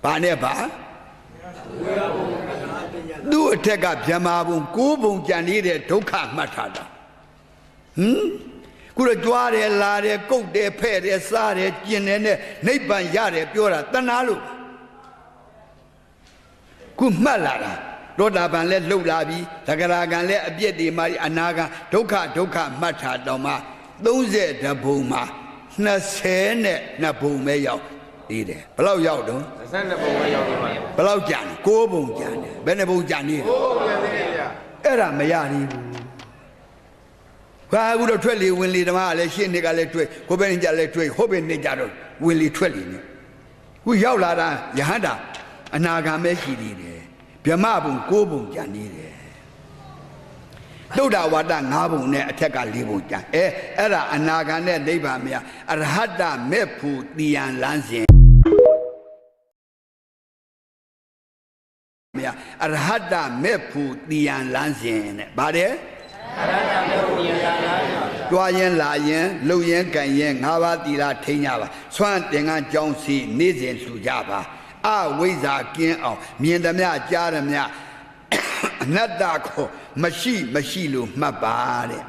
ဘာနဲ့ပါသူ့အထက်ကဗြဟ္မာဘုံ9ဘုံကြံနေတဲ့ဒုက္ခမှတ်ထားတာခုတော့ကြွားတယ်လာတယ်ကုတ်တယ်ဖဲ့တယ်စားတယ်ကျင်တယ်နဲ့နိဗ္ဗာန်ရတယ်ပြောတာတဏှာလို့ခုမှတ်လာတာသောတာပန်လည်းလှုပ်လာပြီသဂရာဂံလည်းအပြစ်တွေမှအနာဂံဒုက္ခမှတ်ထားတော့မှ30ဘုံမှာ22ဘုံပဲရောက်သေးတယ်ဘယ်လောက်ရောက်တော့22ဘုံပဲရောက်ပါဘယ်လောက်ကြံ9ဘုံကြံတယ်ဘယ်နှဘုံကြံနေလဲ9ဘုံကြံသေးတယ်ဗျအဲ့ဒါမရသေးဘူးဘာအခုတော့ထွက်လေဝင်လေဓမ္မကလည်းရှင်းနေကလည်းတွေ့ကိုပဲနေကြလည်းတွေ့ဟုတ်ပဲနေကြတော့ဝင်လေထွက်လေနေခုရောက်လာတာယဟန္တာအနာဂံပဲရှိသေးတယ်ဗြဟ္မဘုံ9ဘုံကြံနေတယ်သုဒ္ဓဝါဒ5ဘုံနဲ့အထက်က4ဘုံကြံအဲ့ဒါအနာဂံနဲ့နိဗ္ဗာန်မရအရဟတမဲ့ဖို့တည်ရန်လန်းစဉ်မရအရဟတမဲ့ဖို့တည်ရန်လန်းစဉ်နဲ့ဗါတယ်အရဟတမဲ့ဖို့တည်ရန်လန်းစဉ် တွားရင်လာရင်လှုပ်ရင်ကန်ရင်၅ပါးသီလထိန်းကြပါဆွမ်းတင်ကန်းကြောင်းစီနေ့စဉ်လှူကြပါအဝိဇ္ဇာကင်းအောင်မြင်သမျှကြားသမျှအနတ္တကိုမရှိလို့မှတ်ပါတဲ့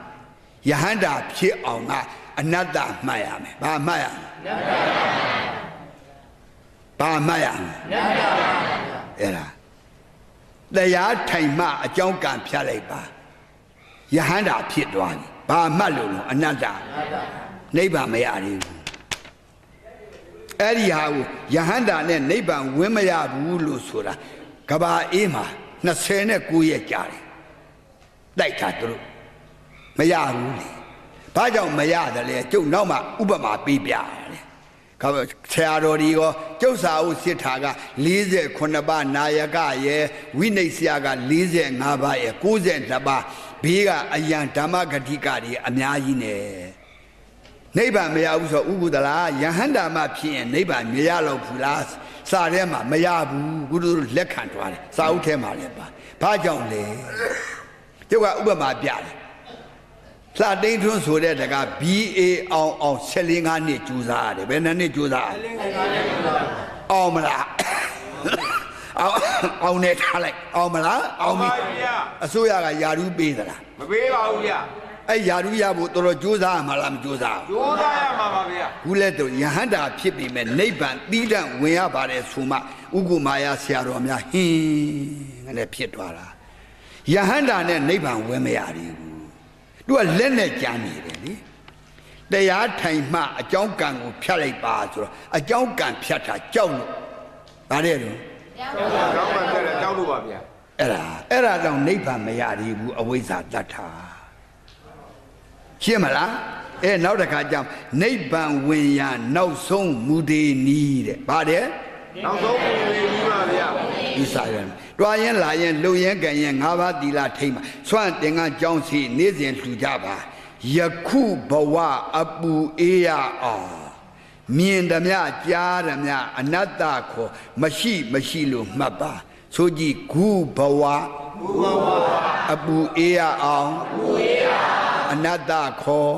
ယဟန္တာဖြစ်အောင်ကအနတ္တမှတ်ရမယ်ဘာမှတ်ရမလဲဘာမှတ်ရမလဲအဲ့ဒါတရားထိုင်မှအကြောင်းကံဖြတ်လိုက်ပါယဟန္တာဖြစ်သွားပြီဘာမှတ်လို့လို့အနတ္တနိဗ္ဗာန်မရသေးဘူးအဲ့ဒီဟာကိုယဟန္တာနဲ့နိဗ္ဗာန်ဝင်မရဘူးလို့ဆိုတာကဘာအေးမှာ29ရက်ကြာတယ်တိုက်တာသူတို့မရဘူးလေဘာကြောင့်မရတယ်လဲကျုပ်နောက်မှဥပမာပေးပြရတယ်ခါဆရာတော်ဒီရောကျုပ်စာအုပ်စစ်ထာက48ပါးနာယကရဲ့ဝိနိတ်ဆရာက45ပါးရဲ့92ပါးဘေးကအယံဓမ္မဂတိကတွေအများကြီးနဲ့နိဗ္ဗာန်မရဘူးဆိုဥက္ကုတလားယဟန္တာမှဖြစ်ရင်နိဗ္ဗာန်မရတော့ဘူးလားစာထဲမှာမရဘူးကုသိုလ်လက်ခံသွားတယ်စာအုပ်ထဲမှာလည်းပါဘာကြောင့်လဲကျုပ်ကဥပမာပြတယ်လှတိန်ထွန်းဆိုတဲ့တက BA အောင်14-15နှစ်ကျူးစားရတယ်ဘယ်နှစ်နှစ်ကျူးစားအောင်မလားအောင်နေထားလိုက်အောင်မလားအောင်ပြီအစိုးရကယာရုပေးသလားမပေးပါဘူးဗျာအဲ့ယာရုရဖို့တော်တော်ကြိုးစားမှာလားမကြိုးစားဘူးကြိုးစားရမှာပါဗျာခုလက်တော့ယဟန္တာဖြစ်ပြီမဲ့နိဗ္ဗာန်သီးတန့်ဝင်ရပါတယ်ဆိုမှဥက္ကုမာယာဆရာတော်များဟင်းငါလည်းဖြစ်သွားတာယဟန္တာနဲ့နိဗ္ဗာန်ဝင်မရဘူးသူကလက်နဲ့ကြမ်းနေတယ်လေတရားထိုင်မှအကြောင်းကံကိုဖြတ်လိုက်ပါဆိုတော့အကြောင်းကံဖြတ်တာကြောက်လို့ဗါတဲ့တော့ကြောက်မှဖြတ်တယ်ကြောက်လို့ပါဗျာအဲ့ဒါတော့နိဗ္ဗာန်မရသေးဘူးအဝိဇ္ဇာတတ်တာရှင်းမလားနောက်တစ်ခါကျနိဗ္ဗာန်ဝင်ရနောက်ဆုံးမူဒေနီးတဲ့ဗါတဲ့နောက်ဆုံးမူဒေနီးပါဗျာဒီစာရတွားရင်လာရင်လှုပ်ရင်ကန်ရင်၅ပါးသီလထိမ့်ပါဆွမ်းတင်ကန်းကြောင်းစီနေ့စဉ်လှူကြပါယခုဘဝအပူအေးရအောင်မြင်သမျှကြားသမျှအနတ္တခေါ်မရှိလို့မှတ်ပါဆိုကြည့်ခုဘဝအပူအေးရအောင်အနတ္တခေါ်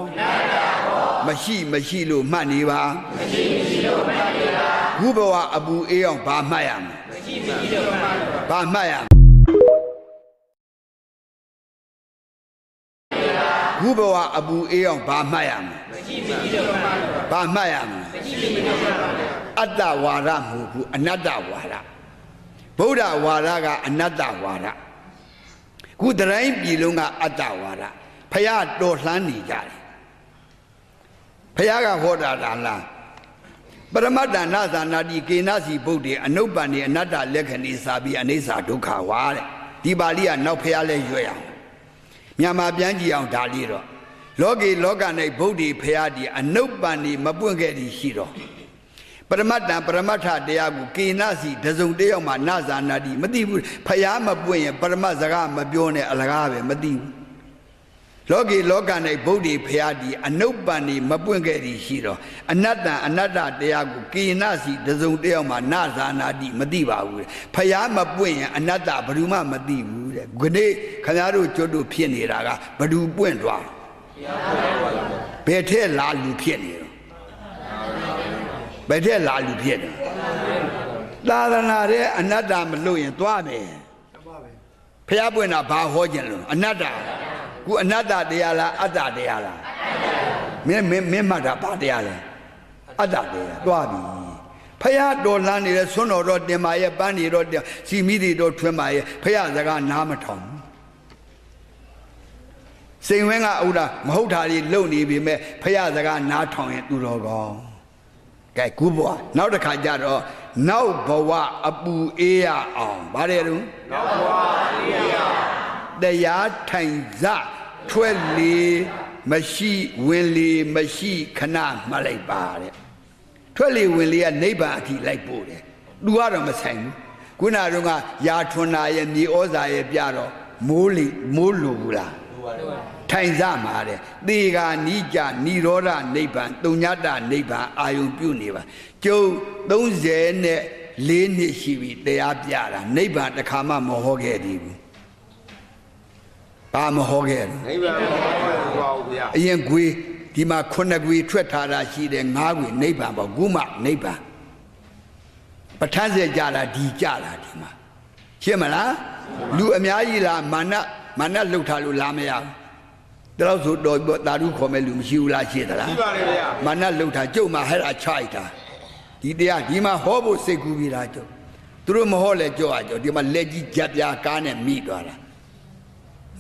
မရှိလို့မှတ်နေပါခုဘဝအပူအေးအောင်ဘာမှတ်ရမလဲဘာမှတ်ရခုဘဝအပူအေးအောင်ဘာမှတ်ရမလဲဘာမှတ်ရမလဲအတ္တဝါဒမဟုတ်ဘူးအနတ္တဝါဒဗုဒ္ဓဝါဒကအနတ္တဝါဒခုတိုင်းပြည်လုံးကအတ္တဝါဒဖယားတော်လှမ်းနေကြတယ်ဖယားကဟောတာလားပရမတ္တနာသနာတိကေနစီဗုဒ္ဓေအနုပ္ပန္နေအနတ္တလက္ခဏီစာပြီးအိဋ္ဌာဒုက္ခဝါတဲ့ဒီပါဠိကနောက်ဖျားလဲရွရအောင်မြန်မာပြန်ကြည့်အောင်ဒါလေးတော့လောကီလောက၌ဗုဒ္ဓေဖျားဒီအနုပ္ပန္နေမပွင့်ခဲ့သည်ရှိတော့ပရမတ္တပရမတ္ထတရားကိုကေနစီတစုံတယောက်မှနာဇာနာတိမသိဘူးဖျားမပွင့်ရင်ပရမတ်စကားမပြောနဲ့အလကားပဲမသိဘူးလောကီလောက၌ဗုဒ္ဓေဖျားဒီအနုပ္ပန္နေမပွင့်ခဲ့သည်ရှိတော့အနတ္တတရားကိုကေနစီတစုံတယောက်မှနာဇာနာတိမသိပါဘူးဖျားမပွင့်ရင်အနတ္တဘယ်သူမှမသိဘူးတဲ့ခဏခင်ဗျားတို့ကျွတ်တို့ဖြစ်နေတာကဘယ်သူပွင့်သွားဘယ်ထက်လာလူဖြစ်နေတော့ဘယ်ထက်လာလူဖြစ်တယ်သာသနာတဲ့အနတ္တမလို့ရင်သွားမယ်ဖျားပွင့်တာဘာဟောခြင်းလို့အနတ္တခုအနတ္တတရားလားအတ္တတရားလားမင်းမှတ်တာဘာတရားလဲအတ္တတရားသွားပြီဖယားတော်လန်းနေတဲ့ဆွမ်းတော်တော့တင်ပါရဲ့ပန်းနေတော့စီမိတွေတော့ထွန်းပါရဲ့ဖယားစကားနားမထောင်စိန်ဝင်းကဥဒ္ဒါမဟုတ်တာလေးလုံနေပြီမဲ့ဖယားစကားနားထောင်ရင်သူတော်ကောင်းကဲခုဘဝနောက်တစ်ခါကျတော့နောက်ဘဝအပူအေးရအောင်ဗါတယ်လို့နောက်ဘဝအေးရတရားထိုင်စထွက်လေမရှိဝင်လေမရှိခဏမှတ်လိုက်ပါတဲ့ထွက်လေဝင်လေကနိဗ္ဗာန်အထိလိုက်ပို့တယ်သူကတော့မဆိုင်ဘူးခုနကရာထွန်းနာရဲ့မြေဩဇာရဲ့ပြတော့မိုးလိုဘူးလားထိုင်စမှာတဲ့သေဂာနိကြនិရောဓနိဗ္ဗာန်တုံညတနိဗ္ဗာန်အာယုံပြုနေပါကျုပ်34နှစ်ရှိပြီတရားပြတာနိဗ္ဗာန်တစ်ခါမှမဟောခဲ့သေးဘူးဘာမဟောခဲ့လဲနိဗ္ဗာန်မဟောခဲ့ပါဘူးဗျ အရင်ကွေဒီမှာ9ကွေထွက်ထားတာရှိတယ်9ကွေနိဗ္ဗာန်ပေါ့ခုမှနိဗ္ဗာန်ပဋ္ဌာန်းစေကြတာဒီကြတာဒီမှာရှင်းမလားလူအများကြီးလားမာနလှုပ်ထားလို့လာမရဘူးဒါလို့ဆိုတော့သာဓုခေါ်မဲ့လူမရှိဘူးလားရှိသလားရှိပါတယ်ဗျာမာနလှုပ်ထားကြုတ်မှာဟဲ့တာချိုက်တာဒီတရားဒီမှာဟောဖို့စိတ်ကူးပြီးသားကြုတ်သူတို့မဟောလဲကြောက်ရကြောက်ဒီမှာလက်ကြီးကြက်ပြားကားနဲ့မိသွားတာ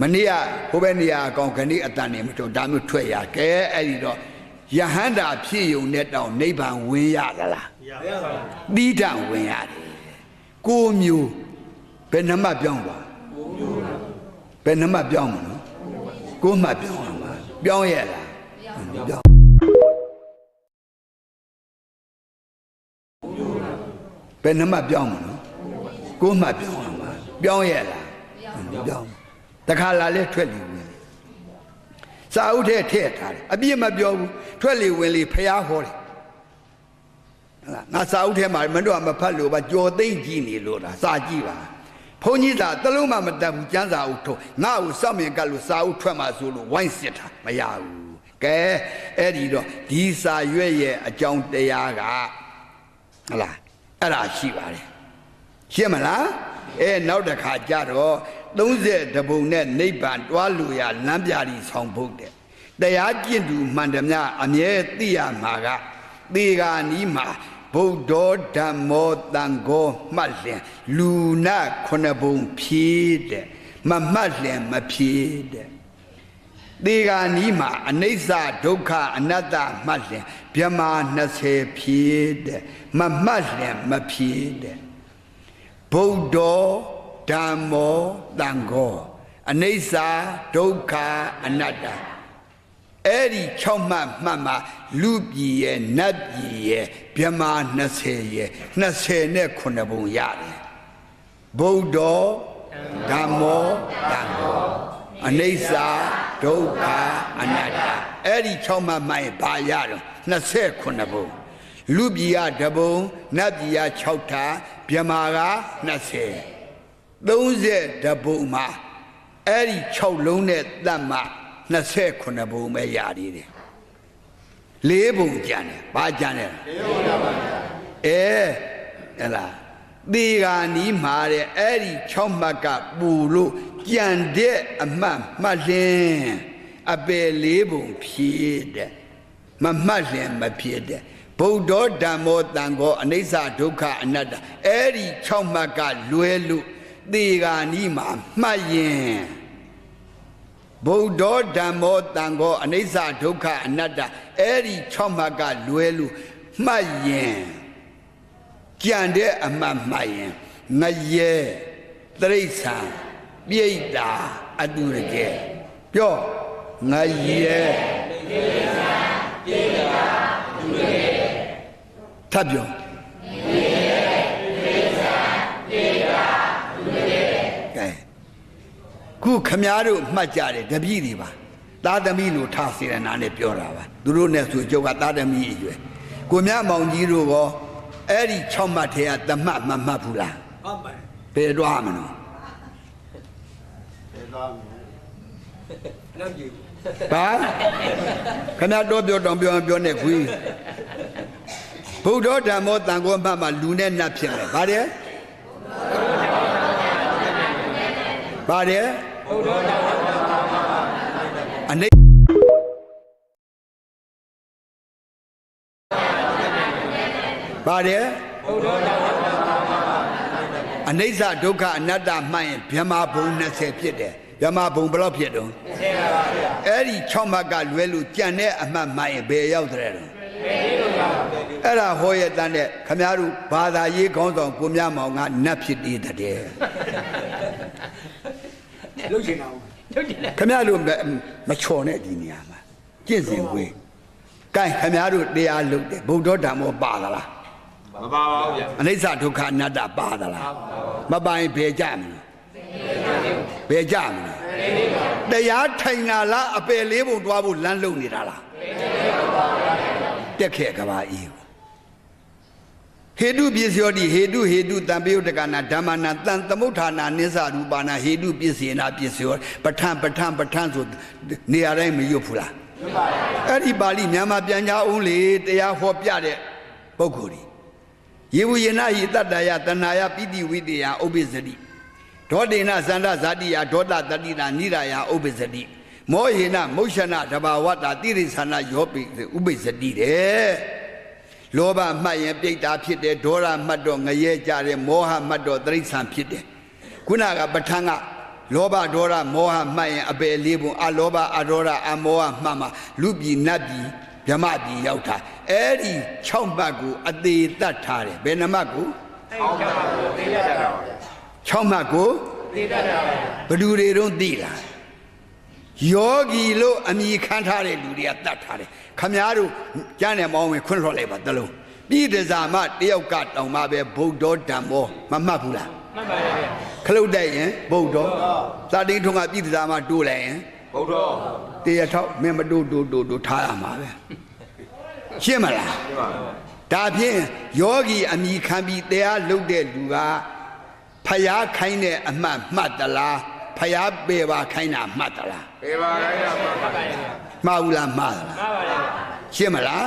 မနေ့ကဟိုဘက်နေရာအကောင်ခဏိအတန်နေမတော်ဒါမျိုးထွက်ရကဲအဲ့ဒီတော့ယဟန္တာဖြစ်ယုံနဲ့တောင်နိဗ္ဗာန်ဝင်ရသလားမရပါဘူးတိဋ္ဌဝင်ရတယ်ကိုမျိုးဘယ်နှမပြောင်းပါဘယ်နှမပြောင်းမလို့ကိုမှပြောင်းအောင်ပါပြောင်းရလားပြောင်းဘယ်နှမပြောင်းမလို့ကိုမှပြောင်းအောင်ပါပြောင်းရလားပြောင်းတခါလာလဲထွက်လေဝင်စာအုပ်ထဲထည့်ထားတယ်အပြည့်မပြောဘူးထွက်လေဝင်လေဖျားဟောတယ်ဟုတ်လားငါစာအုပ်ထဲမှာမတို့ကမဖတ်လို့ပါကြော်သိမ့်ကြည့်နေလို့လားစာကြည့်ပါဘုန်းကြီးသာတလုံးမှမတတ်ဘူးကျမ်းစာအုပ်ထုတ်ငါ့ကိုစောင့်မြင်ကတ်လို့စာအုပ်ထွက်မှဆိုလို့ဝိုင်းစစ်တာမရဘူးကဲအဲ့ဒီတော့ဒီစာရွက်ရဲ့အကြောင်းတရားကဟုတ်လားအဲ့ဒါရှိပါတယ်ရှင်းမလားနောက်တစ်ခါကြတော့30ပုံနဲ့နိဗ္ဗာန်တွားလို့ရလမ်းပြပြီးဆောင်ဖို့တဲ့တရားကျင့်သူမှန်သမျှအမြဲသိရမှာကသေဂာနီးမှာဗုဒ္ဓဓမ္မောတန်ခောမှတ်လျင်လူနာ9ပုံဖြည့်တဲ့မမှတ်လျင်မဖြည့်တဲ့သေဂာနီးမှာအနိစ္စဒုက္ခအနတ္တမှတ်လျင်ဗြဟ္မာ20ဖြည့်တဲ့မမှတ်လျင်မဖြည့်တဲ့ဗုဒ္ဓဓမ္မောတန်ခောအနိစ္စဒုက္ခအနတ္တအဲ့ဒီ6မှတ်မှလူပြည်ရဲ့နတ်ပြည်ရဲ့ဗြဟ္မာ20ရဲ့20နဲ့9ပုံရတယ်ဗုဒ္ဓဓမ္မောတန်ခောအနိစ္စဒုက္ခအနတ္တအဲ့ဒီ6မှတ်မှဘာရတော့29ပုံလူပြည်ကတပုံနတ်ပြည်က6ထားဗြဟ္မာက20 30ပုံမှာအဲ့ဒီ6လုံးနဲ့တတ်မှ29ပုံပဲရသေးတယ်4ပုံကျန်တယ်ဘာကျန်လဲ4ပုံပါဗျာဟဲ့လားသေဂာနီးမှာတဲ့အဲ့ဒီ6မှတ်ကပူလို့ကြံတဲ့အမှတ်မှတ်လင်းအပယ်4ပုံဖြည့်တဲ့မမှတ်လင်းမဖြစ်တဲ့ဗုဒ္ဓဓမ္မောတန်ခောအနိစ္စဒုက္ခအနတ္တအဲ့ဒီ6မှတ်ကလွဲလို့သေဂာနီးမှာမှတ်ရင်ဗုဒ္ဓဓမ္မောတန်ခောအနိစ္စဒုက္ခအနတ္တအဲ့ဒီ6မှတ်ကလွဲလို့မှတ်ရင်ကြံတဲ့အမှတ်မှတ်ရင်ငရဲတိရစ္ဆာန်ပြိတ္တာအတုရကဲပြောငရဲတိရစ္ဆာန်ပြိတ္တာအတုရကဲထပ်ပြောခုခမားတို့မှတ်ကြတယ်တပည့်တွေပါသားသမီးလို့ထားစေရနာနဲ့ပြောတာပါသူတို့နဲ့ဆိုကြုတ်ကသားသမီးအရွယ်ကိုမြမောင်ကြီးတို့ကောအဲ့ဒီ6မှတ်ထဲကတမှတ်မမှတ်ဘူးလားမှတ်ပါတယ်ဘယ်တော့မလို့ဘယ်တော့မလို့ကြည့်ဘာခဏတော့ပြောတောင်ပြောနေခွေးဗုဒ္ဓဓမ္မောတန်ခောမှတ်မှလူနဲ့နတ်ဖြစ်မယ်ဗါတယ်ဗါတယ်ဘုရားတော်အနိပါတယ်ဘုရားတော်အနိစ္စဒုက္ခအနတ္တမှတ်ရင်ဗြဟ္မာဘုံ20ဖြစ်တယ်ဗြဟ္မာဘုံဘယ်လောက်ဖြစ်တုံး20ပါဗျာအဲ့ဒီ6မှတ်ကလွဲလို့ကြံတဲ့အမှတ်မှတ်ရင်ဘယ်ရောက်တဲ့တုံးအဲ့ဒါဟောရတဲ့နဲ့ခမည်းတော်ဘာသာရေးခေါင်းဆောင်ကိုမြမောင်ကနတ်ဖြစ်သေးတယ်လုတ်ချင်တာခမရတို့မချော်နဲ့ဒီနေရာမှာကျင့်စဉ်ခွေးကဲခမရတို့တရားလုတ်တယ်ဗုဒ္ဓဓမ္မောပါသလားမပါပါဘူးဗျာအနိစ္စဒုက္ခအနတ္တပါသလားမပါရင်ဘယ်ကြမလဲဘယ်ကြမလဲတရားထိုင်လာလားအပယ်4ပုံတွားဖို့လမ်းလုံနေတာလားတက်ခဲ့ကဘာဤဟေတုပစ္စယောတိဟေတုတံပယုတကနာဓမ္မနာတံသမုဋ္ဌာနာနိစ္စရူပနာဟေတုပစ္စေနာပစ္စယောပဋ္ဌံဆိုနေရာတိုင်းမရွတ်ဘူးလား အဲ့ဒီပါဠိမြန်မာပြန်ကြအောင်လေတရားဟောပြတဲ့ပုဂ္ဂိုလ်တွေယေဝယေနဟိတတ္တယတဏှာယပိတိဝိတေယဥပ္ပစ္စတိဒေါတေနသန္တဇာတိယဒေါတတတိနာနိရာယဥပ္ပစ္စတိမောဟေနမုဋ္ဌနာတဘာဝတာတိရိသနာယောပိဥပ္ပစ္စတိတဲ့လောဘမှတ်ရင်ပြိတ္တာဖြစ်တယ်ဒေါရမှတ်တော့ငရဲကြတယ်မောဟမှတ်တော့တိရိစ္ဆာန်ဖြစ်တယ်ခုနကပဋ္ဌာန်းကလောဘဒေါရမောဟမှတ်ရင်အပယ်လေးပုံအလောဘအဒေါရအမောဟမှတ်မှာလူပြည်နတ်ပြည်ဗြဟ္မပြည်ရောက်တာအဲ့ဒီ6မှတ်ကိုအသေးတတ်ထားတယ်ဘယ်နှမှတ်ကို6မှတ်ကိုသေတတ်တာဘယ်သူတွေတော့သိလားယောဂီလို့အမိခံထားတဲ့လူတွေကတတ်ထားတယ်ခမည်းတော်ကျမ်းနဲ့မောင်းဝင်ခွန့်လွှတ်လိုက်ပါတလုံးပြည်တစားမတယောက်ကတောင်မှပဲဗုဒ္ဓဓမ္မောမမှတ်ဘူးလားမှတ်ပါရဲ့ခလုတ်တိုက်ရင်ဗုဒ္ဓသာတိန်ထုံကပြည်တစားမတိုးလိုက်ရင်ဗုဒ္ဓတရားထောက်မင်းမတိုးထားရမှာပဲရှင်းမလားဒါဖြင့်ယောဂီအမိခံပြီးတရားလုပ်တဲ့လူကဖျားခိုင်းတဲ့အမှတ်မှတ်သလားဖျားပေပါခိုင်းတာမှတ်သလားပေပါခိုင်းတာမှတ်ပါရဲ့မှားဘူးလားမှားသလားမှားပါရဲ့ရှင်းမလား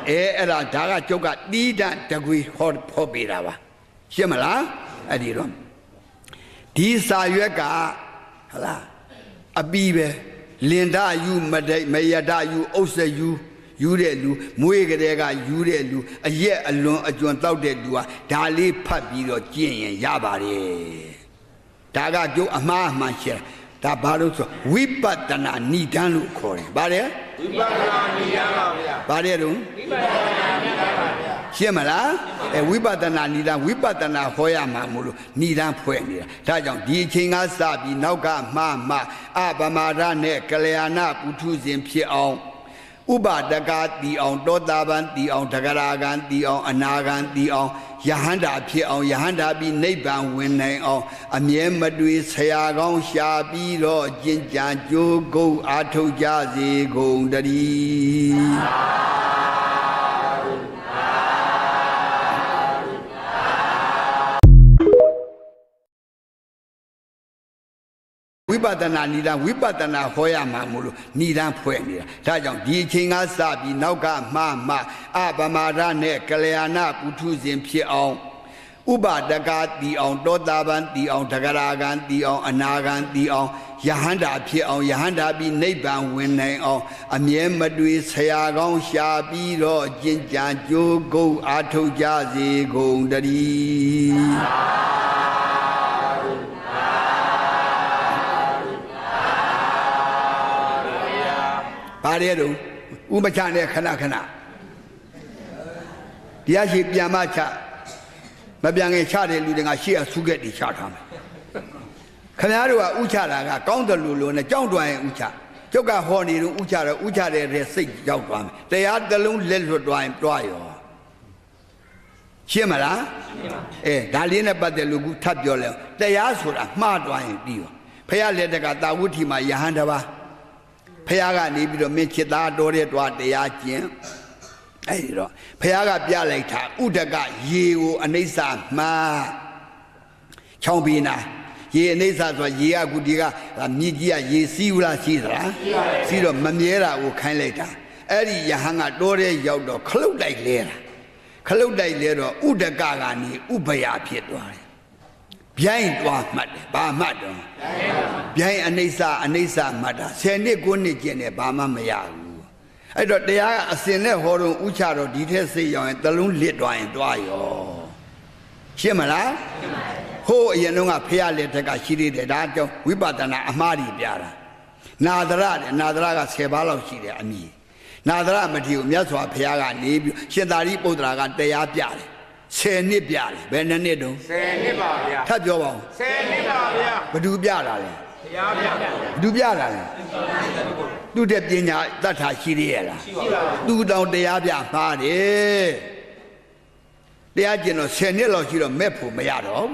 အဲ့ဒါဒါကကျုပ်ကတီးတန့်တကွေဟောပေးတာပါရှင်းမလားအဲ့ဒီတော့ဒီစာရွက်ကဟလားအပီးပဲလင်ဒယူမယဒယူဥစ္စယူယူတဲ့လူမွေးကလေးကယူတဲ့လူအရက်အလွန်အကျွံတောက်တဲ့လူဟာဒါလေးဖတ်ပြီးတော့ကျင့်ရင်ရပါတယ်ဒါကကျုပ်အမှားအမှန်ရှင်းဒါဘာလို့ဆိုဝိပဿနာဏိဒန်းလို့ခေါ်တယ်ဗါတယ်ဝိပဿနာဏိဒန်းပါဗျာဗါတယ်တော့ဝိပဿနာဏိဒန်းပါဗျာရှင်းမလားဝိပဿနာဏိဒန်းဝိပဿနာဟောရမှာမို့လို့ဏိဒန်းဖွဲ့နေတာဒါကြောင့်ဒီအချိန်ကစပြီးနောက်ကမှအပမာဒနဲ့ကလျာဏပုထုဇဉ်ဖြစ်အောင်ဥပဒကတီအောင်တောတာပန်တီအောင်တဂရာဂံတီအောင်အနာဂံတီအောင်ယဟန္တာဖြစ်အောင်ယဟန္တာပြီးနိဗ္ဗာန်ဝင်နိုင်အောင်အမြဲမတွေ့ဆရာကောင်းရှာပြီးတော့ကျင့်ကြံကြိုးကုပ်အားထုတ်ကြစေကုန်တည်းဝိပဿနာဏိဒန်းဝိပဿနာဟောရမှာမို့လို့ဏိဒန်းဖွဲ့နေတာဒါကြောင့်ဒီအချိန်ကစပြီးနောက်ကမှအပမာဒနဲ့ကလျာဏပုထုဇဉ်ဖြစ်အောင်ဥပဒကတီအောင်တောတာပန်တီအောင်တဂရာဂံတီအောင်အနာဂံတီအောင်ယဟန္တာဖြစ်အောင်ယဟန္တာပြီးနိဗ္ဗာန်ဝင်နိုင်အောင်အမြဲမတွေ့ဆရာကောင်းရှာပြီးတော့ကျင့်ကြံကြိုးကုပ်အားထုတ်ကြစေကုန်တည်းဘာလဲတော့ဥပချနဲ့ခဏတရားရှိပြန်မချမပြန်ခင်ချတဲ့လူတွေကရှေ့အဆုခဲ့တီချထားမယ်ခင်ဗျားတို့ကဥချတာကကောင်းတယ်လို့နဲ့ကြောက်တွင်ဥချကျုပ်ကဟောနေတော့ဥချတော့ဥချတဲ့စိတ်ရောက်သွားမယ်တရားတစ်လုံးလက်လွတ်သွားရင်တွားရောရှင်းမလားဒါလေးနဲ့ပတ်သက်လို့ခုထပ်ပြောလဲတရားဆိုတာမှားသွားရင်ပြီးရောဖခင်လက်တကတာဝုထီမှာယဟန်တပါဖះကနေပြီးတော့မင်းจิตသားတော်တဲ့တွားတရားကျင့်အဲ့ဒီတော့ဖះကပြလိုက်တာဥဒကရေကိုအနိစ္စမှချောင်းပြီးနာရေအနိစ္စဆိုရေကကုတီကမြစ်ကြီးကရေစီးဘူးလားရှိသလားစီးတော့မမြဲတာကိုခိုင်းလိုက်တာအဲ့ဒီယဟန်ကတော်တဲ့ရောက်တော့ခလုတ်တိုက်လဲတာခလုတ်တိုက်လဲတော့ဥဒကကနေဥပယဖြစ်သွားတယ်ဗျိုင်းတွားမှတ်တယ်ဘာမှတ်တော့ဗျိုင်းအနိစ္စမှတ်တာ10နှစ်9နှစ်ကျင့်တယ်ဘာမှမရဘူးအဲ့တော့တရားကအစင်နဲ့ဟောတော့ဥချတော့ဒီထက်စိတ်ရောက်ရင်တလုံးလစ်သွားရင်တွားရောရှင်းမလားဟိုးအရင်တုန်းကဖះလက်ထက်ကရှိသေးတယ်ဒါကြောင့်ဝိပဿနာအမှားကြီးပြတာနာဒရက10ပါးလောက်ရှိတယ်အမည်နာဒရမထေရမြတ်စွာဘုရားကနေပြီးရှင်သာရိပုတ္တရာကတရားပြတယ်10နှစ်ပြတယ်ဘယ်နှစ်တုန်း10နှစ်ပါဗျာထပ်ပြောပါဦး10နှစ်ပါဗျာဘယ်သူပြတာလဲဘုရားပြတာဘယ်သူပြတာလဲသူတဲ့ပညာတတ်တာရှိသေးရဲ့လားရှိပါဘူးသူတောင်တရားပြမှားတယ်တရားကျင်တော့10နှစ်လောက်ရှိတော့မဲ့ဖို့မရတော့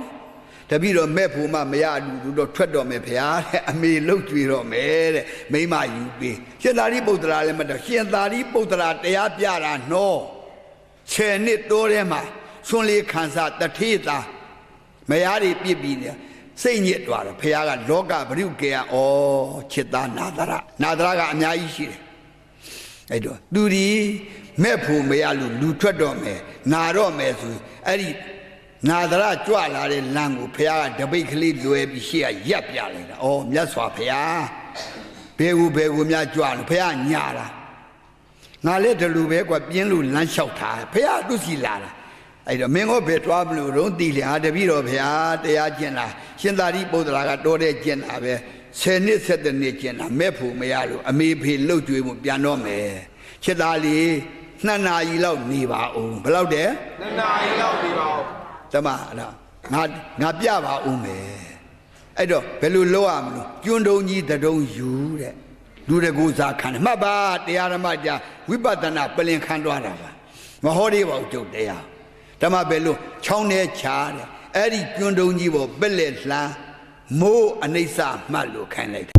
တပည့်တော်မဲ့ဖို့မှမရဘူးတော့ထွက်တော့မယ်ဘုရားတဲ့အမေလှုပ်ကြွေတော့မယ်တဲ့မိမယူပေးရှင်သာရိပုတ္တရာလည်းမတော့ရှင်သာရိပုတ္တရာတရားပြတာနော်10နှစ်တိုးထဲမှာဆွန်လေးခံစားတထေသာမယားတွေပြစ်ပြီးနေစိတ်ညစ်သွားတယ်ဘုရားကလောကဗရုကေယဩจิตသားနာဒရကအများကြီးရှိတယ် အဲ့တော့သူဒီမဲ့ဖို့မရလို့လူထွက်တော့မယ်နာတော့မယ်ဆိုအဲ့ဒီနာဒရကြွလာတဲ့လမ်းကိုဘုရားကတပိတ်ကလေးလွယ်ပြီးရှေ့ကရက်ပြလိုက်တာဩမြတ်စွာဘုရားဘယ်ကိုများကြွလို့ဘုရားညာလာငါလည်းဒီလိုပဲကွာပြင်းလို့လမ်းလျှောက်တာဘုရားသူစီလာတာအဲ့တော့မင်းကဘယ်သွားမလို့တော့တီလေဟာတပည့်တော်ဘုရားတရားကျင့်တာရှင်သာရိပုတ္တရာကတော်တဲ့ကျင့်တာပဲ10နှစ်17နှစ်ကျင့်တာမဲ့ဖို့မရလို့အမေဖေလှုပ်ကြွေးမှုပြန်တော့မယ်ချစ်သားလေး2 နာရီလောက်နေပါဦးဘယ်လောက်တဲ့2 နာရီလောက်နေပါဦးတမအဲ့ဒါငါပြပါဦးမယ်အဲ့တော့ဘယ်လိုလုပ်ရမလို့ကျွန်းတုံကြီးတတုံယူတဲ့လူတကူစားခံတယ်မှတ်ပါတရားဓမ္မကြဝိပဿနာပလင်ခံသွားတာပါမဟောသေးပါဘူးကျုပ်တရားဓမ္မပဲလို့ချောင်းထဲချားတယ်အဲ့ဒီကျွန်းတုံကြီးပေါ်ပက်လက်လှမ်းမိုးအနိစ္စမှတ်လို့ခိုင်းလိုက်